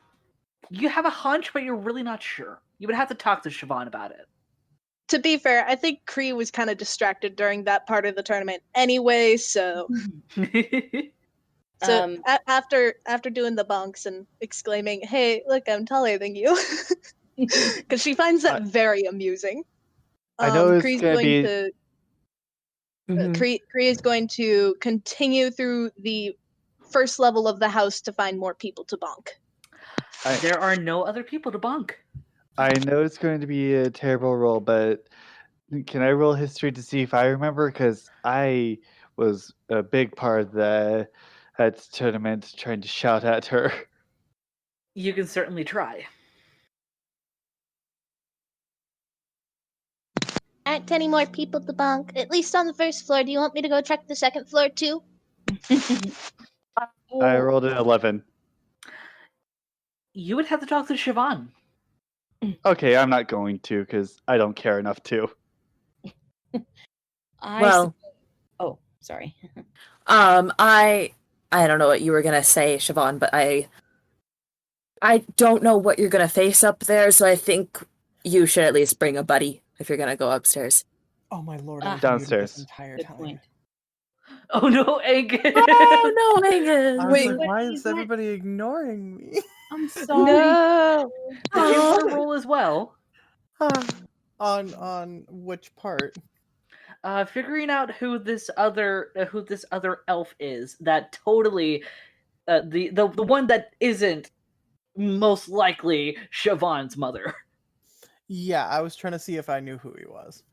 have a hunch, but you're really not sure. You would have to talk to Siobhan about it. To be fair, I think Kree was kind of distracted during that part of the tournament anyway, so after doing the bonks and exclaiming, "Hey, look, I'm taller than you," because she finds that very amusing. I know it's Kree's gonna be. Kree is going to continue through the first level of the house to find more people to bonk. There are no other people to bonk. I know it's going to be a terrible roll, but can I roll history to see if I remember? Because I was a big part of the tournament trying to shout at her. You can certainly try. Aren't any more people to bonk? At least on the first floor. Do you want me to go check the second floor too? I rolled an 11. You would have to talk to Siobhan. Okay, I'm not going to because I don't care enough to. Oh, sorry. I don't know what you were gonna say, Siobhan, but I don't know what you're gonna face up there, so I think you should at least bring a buddy if you're gonna go upstairs. Oh my lord! I was Downstairs. This entire Good time. point. Oh no, Angus! Oh no, Angus! I was Wait, like, what why is is that? everybody ignoring me? I'm sorry. No. Did you want to roll as well? On which part? Figuring out who this other elf is that totally the one that isn't most likely Siobhan's mother. Yeah, I was trying to see if I knew who he was.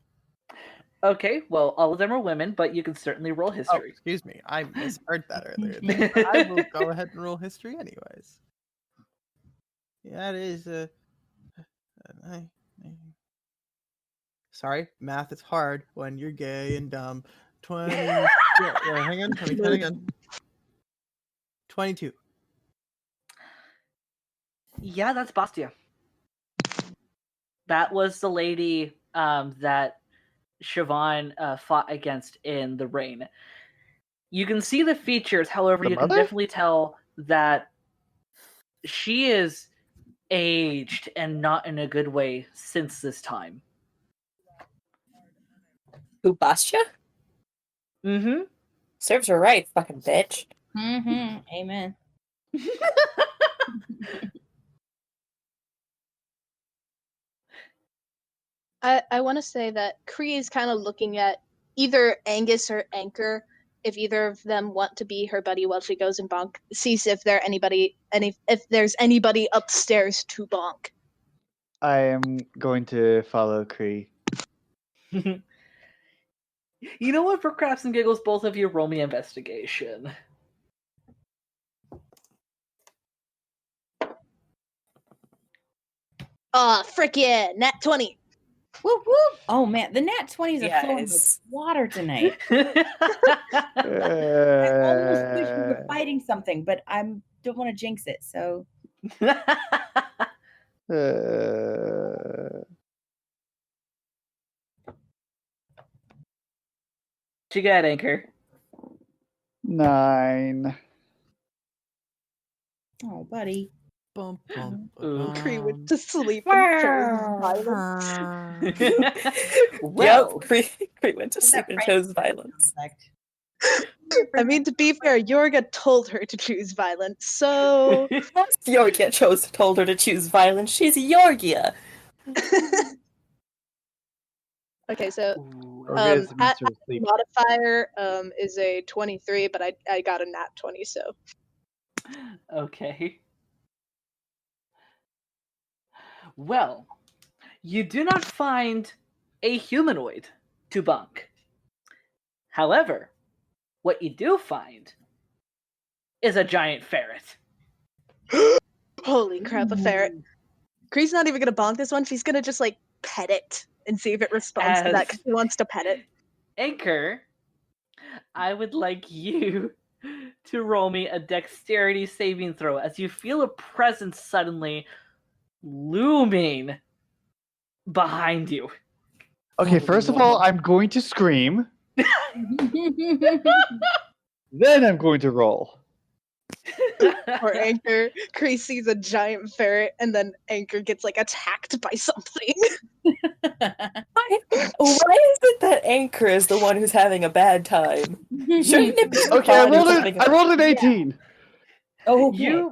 Okay, well, all of them are women, but you can certainly roll Oh, history. excuse me. I misheard that earlier. Then I will go ahead and roll history anyways. Yeah, it is. Sorry, math is hard when you're gay and dumb. 20. Hang on, let me try again. 22. Yeah, that's Bastia. That was the lady that Siobhan fought against in the rain. You can see the features, however, you can definitely tell that she is aged and not in a good way since this time. Who, Bastia? Mm-hmm. Serves her right, fucking bitch. Mm-hmm. Amen. I want to say that Kree is kind of looking at either Angus or Anchor, if either of them want to be her buddy while she goes and bonk. Sees if there's anybody upstairs to bonk. I am going to follow Kree. You know what? For crafts and giggles, both of you roll me investigation. Oh, frick yeah, nat 20. Whoop whoop! Oh man, the nat 20s are flowing like Yes. water tonight. I almost wish we were Uh, fighting something, but I don't want to jinx it. So What you got, Anchor? 9. oh, buddy. Bum, bum, Ooh. Cree went bum. to sleep and chose violence. Well, Yep, Cree went to What's sleep that and price chose violence. effect? I mean, to be fair, Yorga told her to choose violence, so Yorgia told her to choose violence. She's Yorgia. okay. So Orga is the master of sleep. modifier is a 23, but I got a nat 20, so okay. Well, you do not find a humanoid to bunk. However, what you do find is a giant ferret. holy crap, a ferret. Cree's not even gonna bonk this one. She's gonna just like pet it and see if it responds to that because she wants to pet it. Anchor, I would like you to roll me a dexterity saving throw as you feel a presence suddenly looming behind you. Okay, first of all, I'm going to scream. Then I'm going to roll. Or Anchor, Cree sees a giant ferret and then Anchor gets like attacked by something. Why is it that Anchor is the one who's having a bad time? Shouldn't it be the Okay, I body rolled who's it. having I rolled an 18. Oh, okay.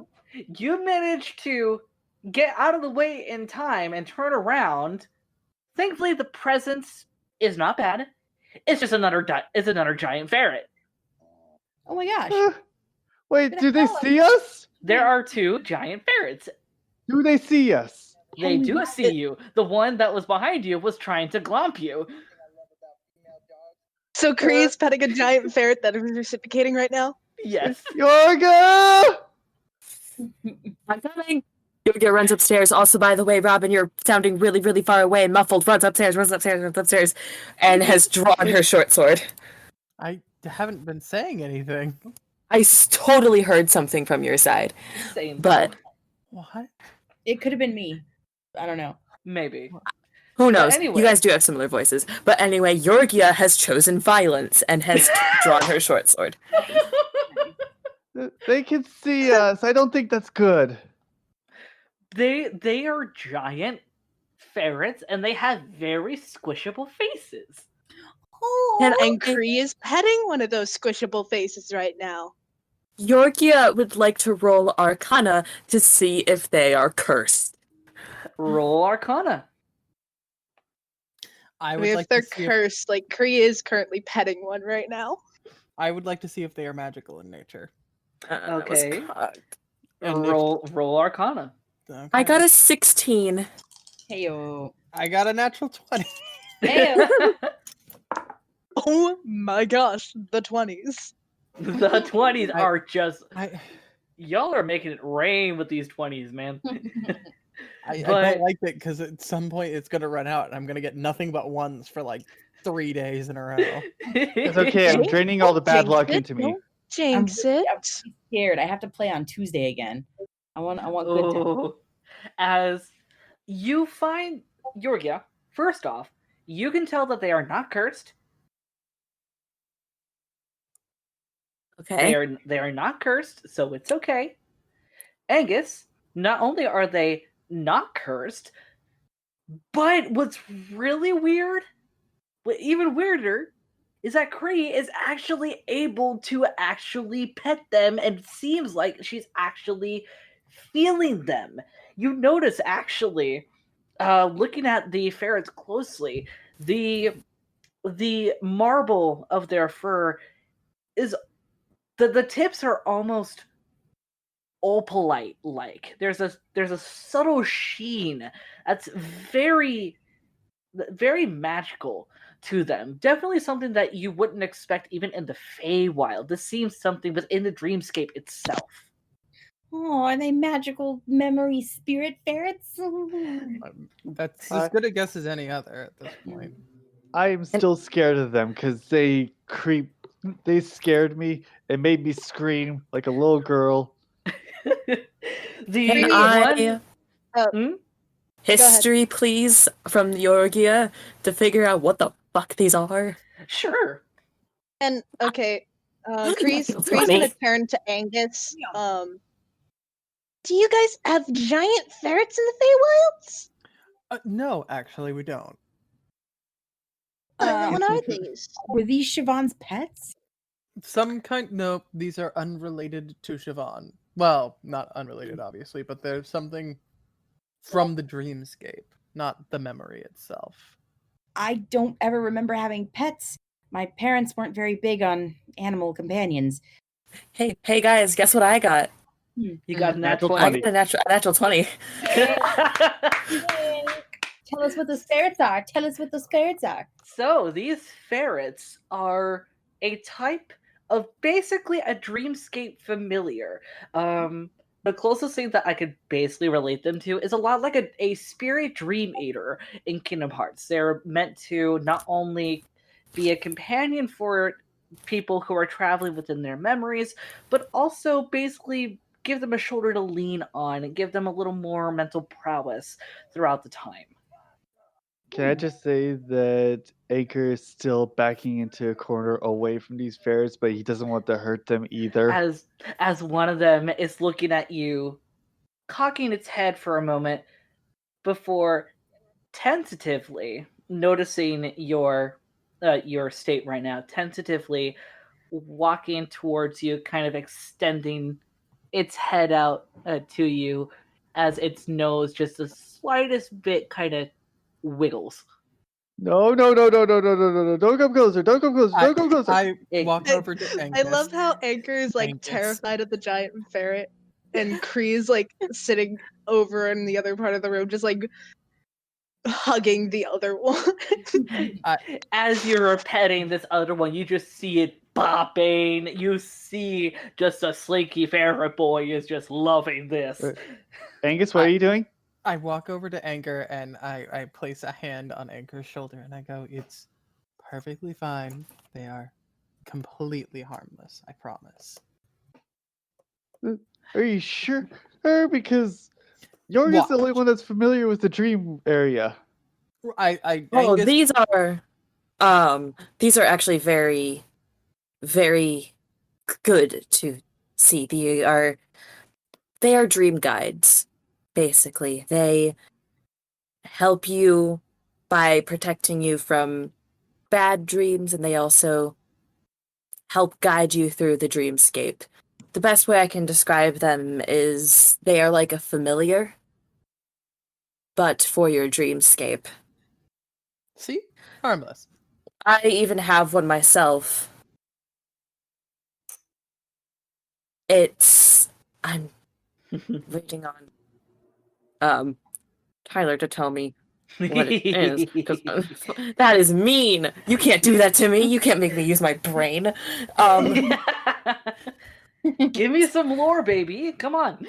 You managed to get out of the way in time and turn around. Thankfully, the presence is not bad. It's just another giant ferret. Oh my gosh. Wait, do they see us? There are two giant ferrets. Do they see us? They do see you. The one that was behind you was trying to glomp you. So Cree is petting a giant ferret that is reciprocating right now. Yes. Yorga! I'm coming. Yorga runs upstairs. Also, by the way, Robin, you're sounding really, really far away and muffled. Runs upstairs, and has drawn her short sword. I haven't been saying anything. I totally heard something from your side. Same. But What? It could have been me. I don't know. Maybe. who knows? anyway. You guys do have similar voices. But anyway, Yorgia has chosen violence and has drawn her short sword. They can see us. I don't think that's good. They are giant ferrets and they have very squishable faces. And Cree is petting one of those squishable faces right now. Yorgia would like to roll Arcana to see if they are cursed. Roll Arcana. I I would mean, like if they're to see cursed, like Cree is currently petting one right now. I would like to see if they are magical in nature. That was Okay. cocked. And if- Roll Arcana. Okay. I got a 16. Heyo. I got a natural 20. Heyo. Oh my gosh, the 20s. The 20s I- are just... I Y'all are making it rain with these 20s, man. I But- don't like it because at some point it's gonna run out and I'm gonna get nothing but ones for like 3 days in a row. It's okay. I'm draining all the bad luck into me. Don't jinx it. I'm scared. I have to play on Tuesday again. I want good time. Oh. As you find Yorgia, first off, you can tell that they are not cursed. Okay. They are not cursed, so it's okay. Angus, not only are they not cursed, but what's really weird, what even weirder, is that Cree is actually able to actually pet them and seems like she's actually feeling them. You notice actually, looking at the ferrets closely, the marble of their fur is the tips are almost opalite like. There's a subtle sheen that's very magical to them. Definitely something that you wouldn't expect even in the Feywild. This seems something within the dreamscape itself. Oh, are they magical memory spirit ferrets? That's as good a guess as any other at this point. I'm still scared of them because they scared me and made me scream like a little girl. Can one. I history, please, from Iorgie to figure out what the fuck these are? Sure. And okay, Kree's funny. gonna turn to Angus. Do you guys have giant ferrets in the Feywilds? No, actually, we don't. What are these? Were these Siobhan's pets? Some kind. No, these are unrelated to Siobhan. Well, not unrelated, obviously, but there's something from the dreamscape, not the memory itself. I don't ever remember having pets. My parents weren't very big on animal companions. Hey guys, guess what I got? You got a natural 20. I got a natural 20. Tell us what those ferrets are. Tell us what those ferrets are. So these ferrets are a type of basically a dreamscape familiar. The closest thing that I could basically relate them to is a lot like a spirit dream eater in Kingdom Hearts. They're meant to not only be a companion for people who are traveling within their memories, but also basically give them a shoulder to lean on and give them a little more mental prowess throughout the time. Can I just say that Anchor is still backing into a corner away from these ferrets, but he doesn't want to hurt them either? As one of them is looking at you, cocking its head for a moment before tentatively noticing your state right now, tentatively walking towards you, kind of extending its head out to you as its nose just the slightest bit kind of wiggles. No, don't come closer, don't come closer. I walk over to Angus. I love how Anchor is like Angus. terrified of the giant ferret, and Kree's like sitting over in the other part of the room, just like hugging the other one. As you're petting this other one, you just see it bopping. You see just a slinky ferret boy is just loving this. Angus, what are you doing? I walk over to Anchor and I place a hand on Anchor's shoulder and I go, "It's perfectly fine. They are completely harmless. I promise." Are you sure? Because Iorgie's the only one that's familiar with the dream area. Angus... these are actually very, very good to see. They are dream guides, basically. They help you by protecting you from bad dreams, and they also help guide you through the dreamscape. The best way I can describe them is they are like a familiar, but for your dreamscape. See? Harmless. I even have one myself. I'm waiting on Tyler to tell me what it is, because that is mean. You can't do that to me. You can't make me use my brain. Give me some lore, baby. Come on.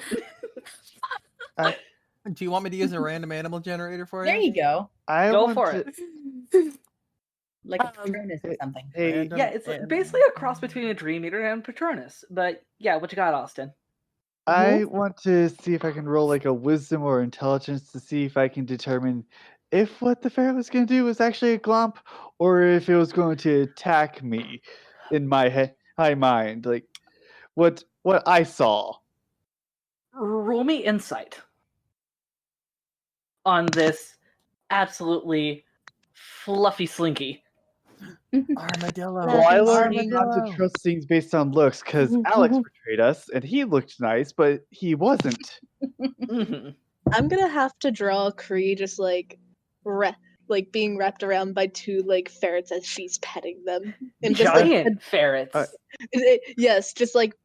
Do you want me to use a random animal generator for you? There you go. Go for it. Like a Patronus or something. Yeah, it's basically a cross between a Dream Eater and Patronus. But yeah, what you got, Austin? I want to see if I can roll like a wisdom or intelligence to see if I can determine if what the ferret was going to do was actually a glomp or if it was going to attack me in my high mind. Like what I saw. Roll me insight on this absolutely fluffy slinky. Armadillo. Well, I learned not to trust things based on looks because Alex betrayed us and he looked nice, but he wasn't. I'm gonna have to draw Kree just like being wrapped around by two like ferrets as she's petting them. And Giant ferrets. Yes, just like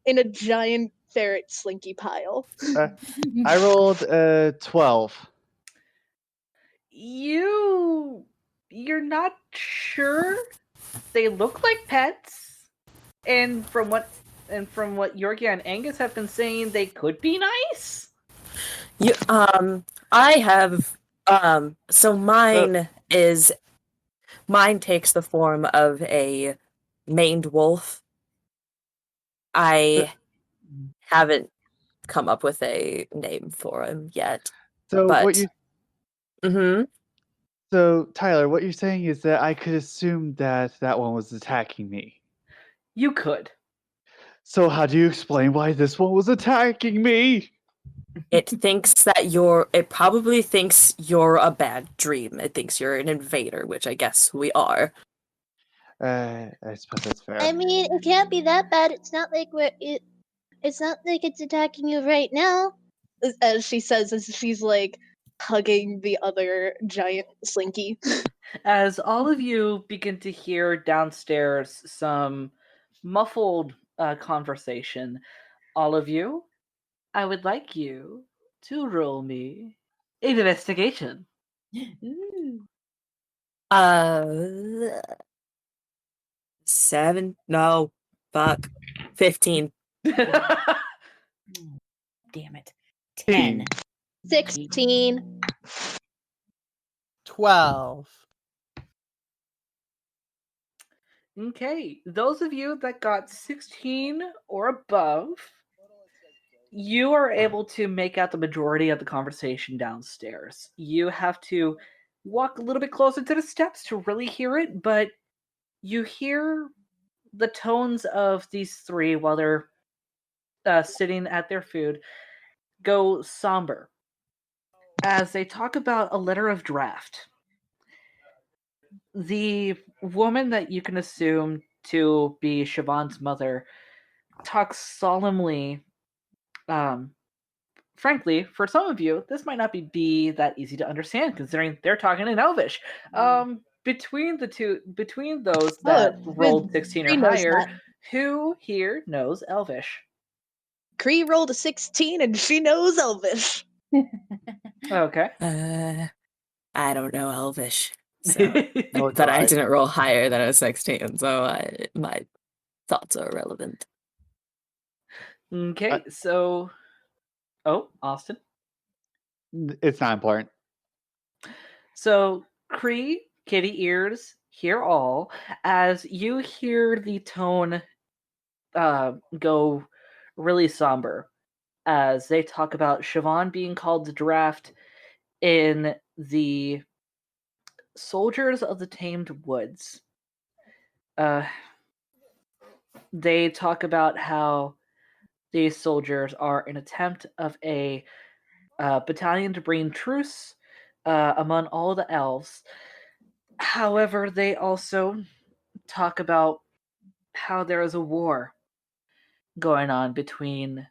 in a giant ferret slinky pile. I rolled 12. You're not sure. They look like pets, and from what and from what Iorgie and Angus have been saying, they could be nice. You, I have, so mine takes the form of a maned wolf. I haven't come up with a name for him yet. So but, what you Mm-hmm. So Tyler, what you're saying is that I could assume that one was attacking me. You could. So how do you explain why this one was attacking me? It probably thinks you're a bad dream. It thinks you're an invader, which I guess we are. I suppose that's fair. I mean, it can't be that bad. It's not like it's not like it's attacking you right now. As she says, as she's like hugging the other giant slinky. As all of you begin to hear downstairs some muffled conversation, all of you, I would like you to roll me investigation. Ooh. 7? No. Fuck. 15. Damn it. 10. 16. 12. Okay, those of you that got 16 or above, you are able to make out the majority of the conversation downstairs. You have to walk a little bit closer to the steps to really hear it, but you hear the tones of these three while they're sitting at their food go somber as they talk about a letter of draft. The woman that you can assume to be Siobhan's mother talks solemnly. Frankly, for some of you, this might not be that easy to understand, considering they're talking in Elvish. Between those that rolled 16 or Cree knows higher, that. who here knows Elvish? Cree rolled a 16 and she knows Elvish. Okay. I don't know Elvish. So. No, But I God. didn't roll higher than a 16, so my thoughts are irrelevant. Okay, so... Oh, Austin? It's not important. So, Cree, kitty ears, hear all, as you hear the tone go really somber, as they talk about Siobhan being called to draft in the Soldiers of the Tamed Woods. They talk about how these soldiers are an attempt of a battalion to bring truce among all the elves. However, they also talk about how there is a war going on between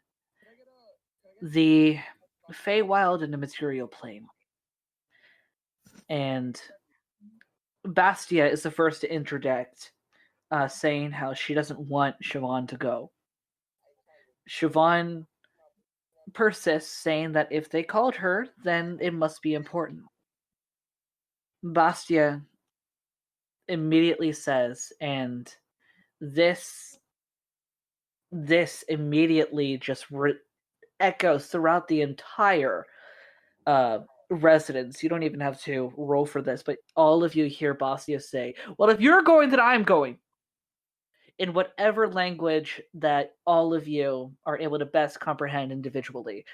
the Feywild and the material plane. And Bastia is the first to interject, saying how she doesn't want Siobhan to go. Siobhan persists, saying that if they called her, then it must be important. Bastia immediately says, and this immediately just echoes throughout the entire residence. You don't even have to roll for this, but all of you hear Bastia say, well, if you're going, then I'm going. In whatever language that all of you are able to best comprehend individually.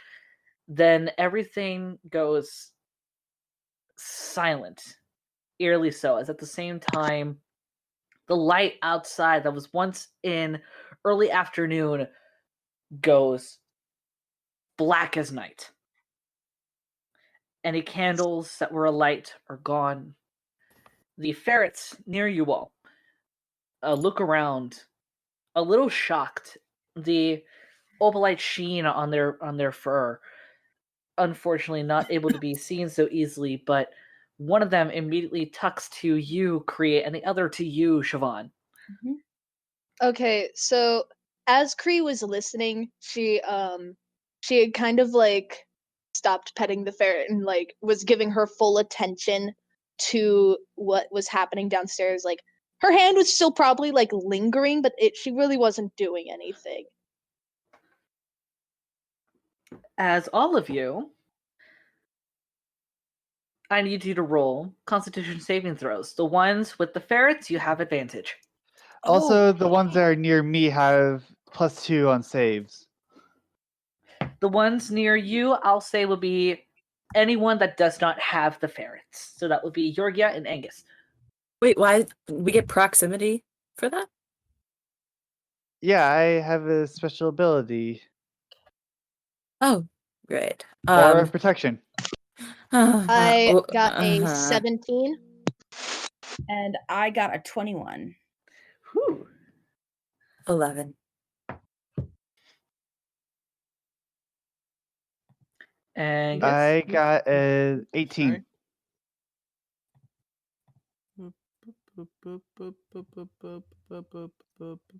Then everything goes silent, eerily so, as at the same time, the light outside that was once in early afternoon goes black as night. Any candles that were alight are gone. The ferrets near you all look around, a little shocked. The opalite sheen on their fur, unfortunately not able to be seen so easily, but one of them immediately tucks to you, Cree, and the other to you, Siobhan. Mm-hmm. Okay, so as Cree was listening, she had kind of like stopped petting the ferret and like was giving her full attention to what was happening downstairs. Like her hand was still probably like lingering, but she really wasn't doing anything. As all of you, I need you to roll Constitution saving throws. The ones with the ferrets, you have advantage. Also, the ones that are near me have +2 on saves. The ones near you, I'll say, will be anyone that does not have the ferrets. So that would be Iorgie and Angus. Wait, why we get proximity for that? Yeah, I have a special ability. Oh, great. Or protection. I got a 17. And I got a 21. Whew. 11. And I got a 18.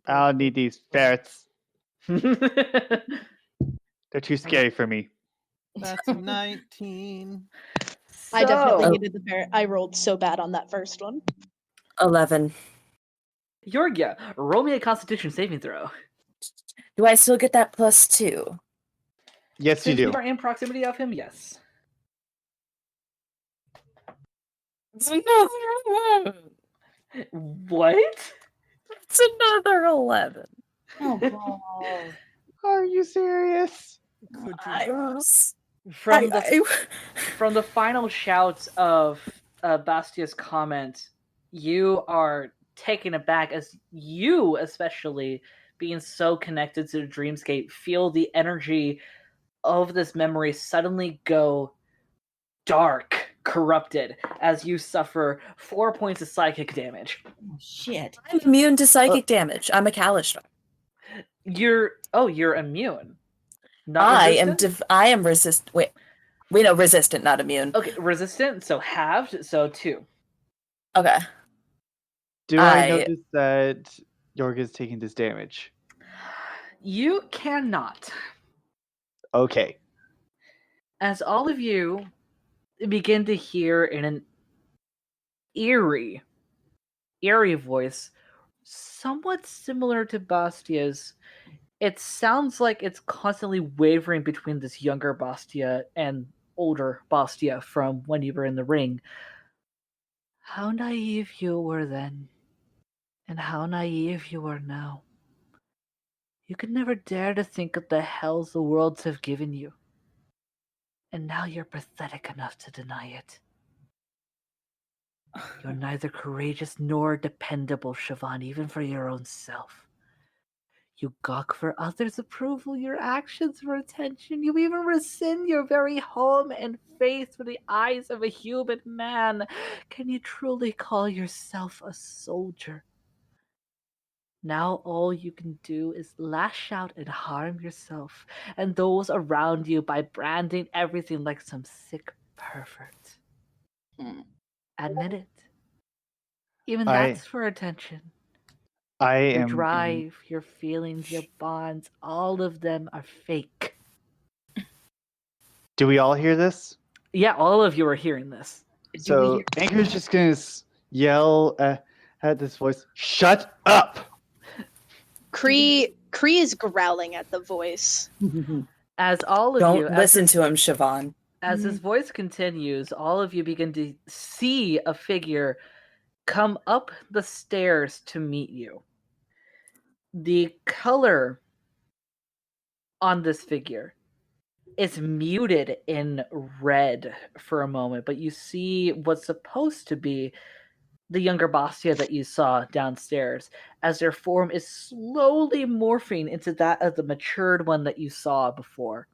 I'll need these ferrets. They're too scary for me. That's 19. I definitely So, needed the ferret. I rolled so bad on that first one. 11. Iorgie, roll me a Constitution saving throw. Do I still get that +2? Yes, Since you you do. are in proximity of him, yes. It's another 11. What? It's another 11. Oh, God. Are you serious? Could you? I was... From the final shouts of Bastia's comment, you are taken aback as you, especially being so connected to the dreamscape, feel the energy of this memory suddenly go dark, corrupted, as you suffer 4 points of psychic damage. Oh, shit. I'm immune to psychic damage. I'm a Kalish. You're immune. Not I resistant? am resistant. Wait, no, resistant, not immune. Okay, resistant, so halved, so 2. Okay. Do I notice that Iorgie is taking this damage? You cannot. Okay. As all of you begin to hear in an eerie voice, somewhat similar to Bastia's, it sounds like it's constantly wavering between this younger Bastia and older Bastia from when you were in the ring. How naive you were then, and how naive you are now. You could never dare to think of the hells the worlds have given you. And now you're pathetic enough to deny it. You're neither courageous nor dependable, Siobhan, even for your own self. You gawk for others' approval, your actions for attention. You even rescind your very home and faith for the eyes of a human man. Can you truly call yourself a soldier? Now all you can do is lash out and harm yourself and those around you by branding everything like some sick pervert. Admit it. Even that's for attention. Your drive, your feelings, your bonds, all of them are fake. Do we all hear this? Yeah, all of you are hearing this. So Anchor's just gonna yell at this voice, "Shut up!" Cree is growling at the voice. As all of you... Don't listen to him, Siobhan. As his voice continues, all of you begin to see a figure come up the stairs to meet you. The color on this figure is muted in red for a moment, but you see what's supposed to be the younger Bastia that you saw downstairs, as their form is slowly morphing into that of the matured one that you saw before.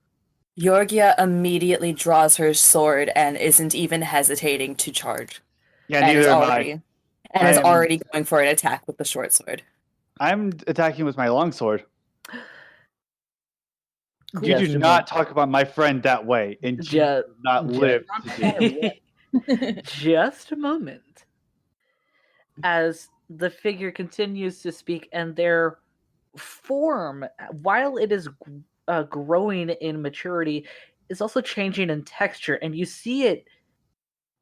Iorgie immediately draws her sword and isn't even hesitating to charge. Yeah, neither am I. And is already going for an attack with the short sword. I'm attacking with my longsword. You Just do not talk about my friend that way, and you do not live to do. Just a moment. As the figure continues to speak, and their form, while it is growing in maturity, is also changing in texture, and you see it.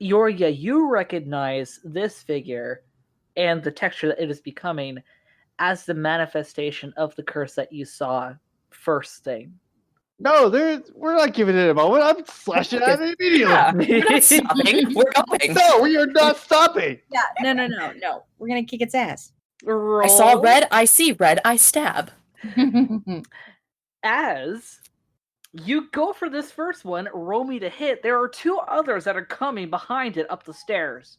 Iorgie, you recognize this figure and the texture that it is becoming as the manifestation of the curse that you saw first thing. No, we're not giving it a moment. I'm slashing at it immediately. Yeah, we're not stopping. We're going. No, we are not stopping. Yeah, no. We're gonna kick its ass. Roll. I saw red. I see red. I stab. As you go for this first one, roll me to hit. There are 2 others that are coming behind it up the stairs.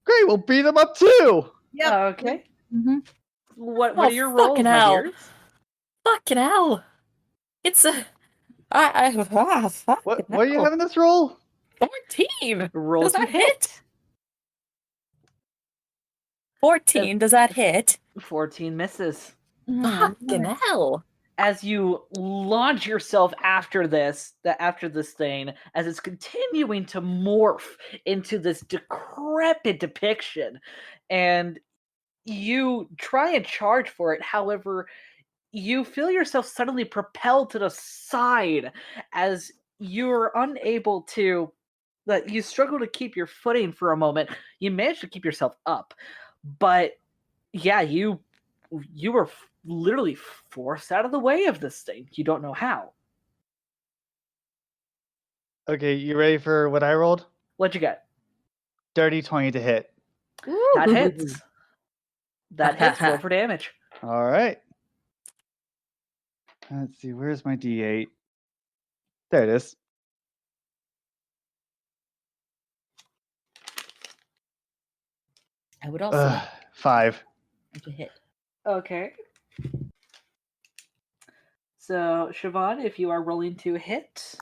Great, we'll beat them up too. Yep. Okay. Mhm. What Oh, are your rolls, fucking my hell. dears? Fucking hell! It's a. What do you have in this roll? 14. Roll Does to that hit? 14. Does that hit? 14 misses. Fucking hell! As you launch yourself after this thing, as it's continuing to morph into this decrepit depiction, and you try and charge for it. However, you feel yourself suddenly propelled to the side as you're unable to. That you struggle to keep your footing for a moment. You manage to keep yourself up, but yeah, you were literally forced out of the way of this thing. You don't know how. Okay, you ready for what I rolled? What'd you get? Dirty 20 to hit. That hits. That hits. Roll for damage. All right. Let's see, where's my D8? There it is. I would also 5. like to hit. Okay. So, Siobhan, if you are rolling to hit.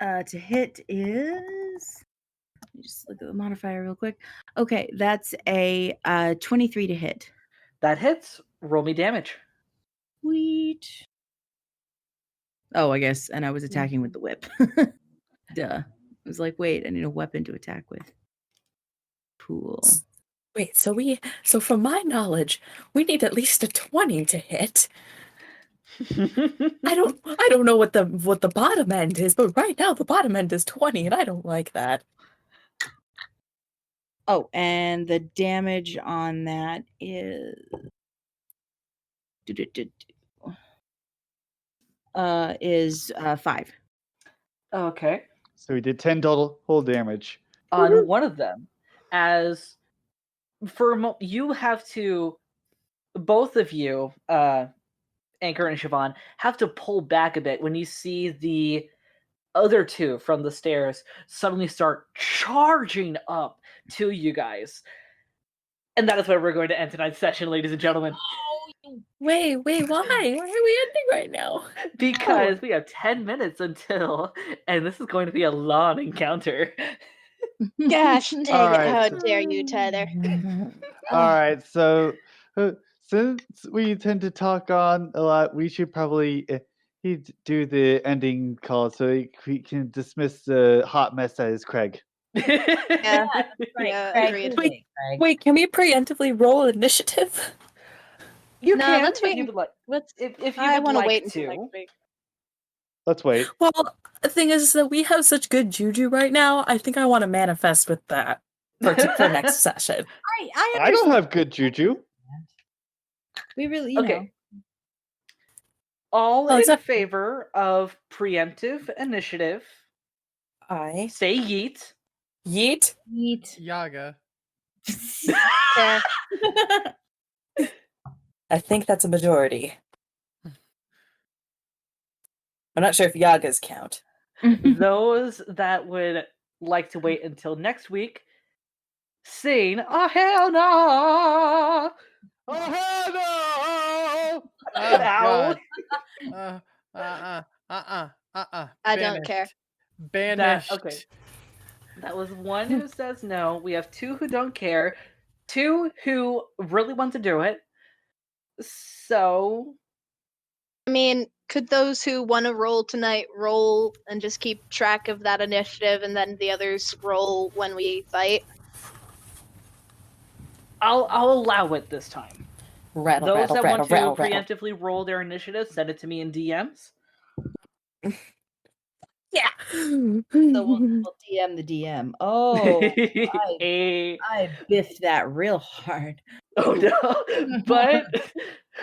To hit is. Let me just look at the modifier real quick. Okay, that's a 23 to hit. That hits. Roll me damage. Sweet. Oh, I guess, and I was attacking with the whip. Duh. I was like, wait, I need a weapon to attack with. Cool. Wait, so from my knowledge, we need at least a 20 to hit. I don't know what the bottom end is, but right now the bottom end is 20, and I don't like that. Oh, and the damage on that is 5. Okay. So we did 10 total whole damage. On one of them, as for you have to, both of you, Anchor and Siobhan, have to pull back a bit when you see the other 2 from the stairs suddenly start charging up to you guys. And that is where we're going to end tonight's session, ladies and gentlemen. Wait, why? Why are we ending right now? Because we have 10 minutes until, and this is going to be a long encounter. Gosh dang All it! right, How so- dare you, Tyler? All right, so since we tend to talk on a lot, we should probably do the ending call so we can dismiss the hot mess that is Craig. Yeah. Right, Yeah, Craig, agreed. Craig. Wait, can we preemptively roll initiative? You No, can, let's if wait. you would like. Let's. If you I would want to like wait until to. next week. Let's wait. Well, the thing is that we have such good juju right now. I think I want to manifest with that for next session. I don't have good juju. We really, you Okay. know. All Oh, in is that- favor of preemptive initiative, I say yeet. yeet. Eat. Yaga. Yeah. I think that's a majority. I'm not sure if yagas count. Those that would like to wait until next week, sing "Oh hell no!" Oh hell no! Oh, Ow. God. I don't care. Banished. Okay. That was one who says no. We have 2 who don't care, 2 who really want to do it. So I mean, could those who want to roll tonight roll and just keep track of that initiative, and then the others roll when we fight? I'll allow it this time. Rattle, Those rattle, that rattle, want to rattle, rattle. preemptively roll their initiative, send it to me in DMs. Yeah. So we'll DM the DM. Oh, A I biffed that real hard. Oh no! But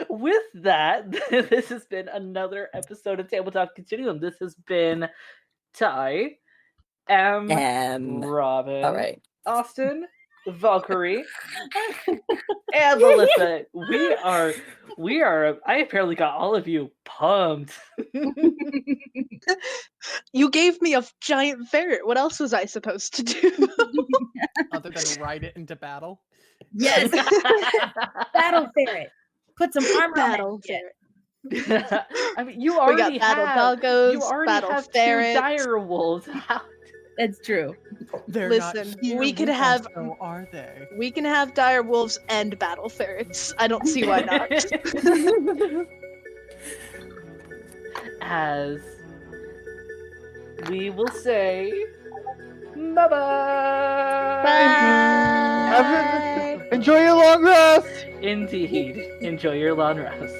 with that, this has been another episode of Tabletop Continuum. This has been Ty, Robin, All right. Austin, Valkyrie, and Melissa. We are. I apparently got all of you pumped. You gave me a giant ferret. What else was I supposed to do? Other than ride it into battle. Yes. Battle ferret. Put some armor Battle on it. ferret. I mean, you We already got battle have. doggos, You already battle have ferrets. 2 dire wolves. How That's true. They're Listen, not here we could with have- us, though, are they? We can have dire wolves and battle ferrets. I don't see why not. As we will say, bye bye. Enjoy your long rest. Indeed, enjoy your long rest.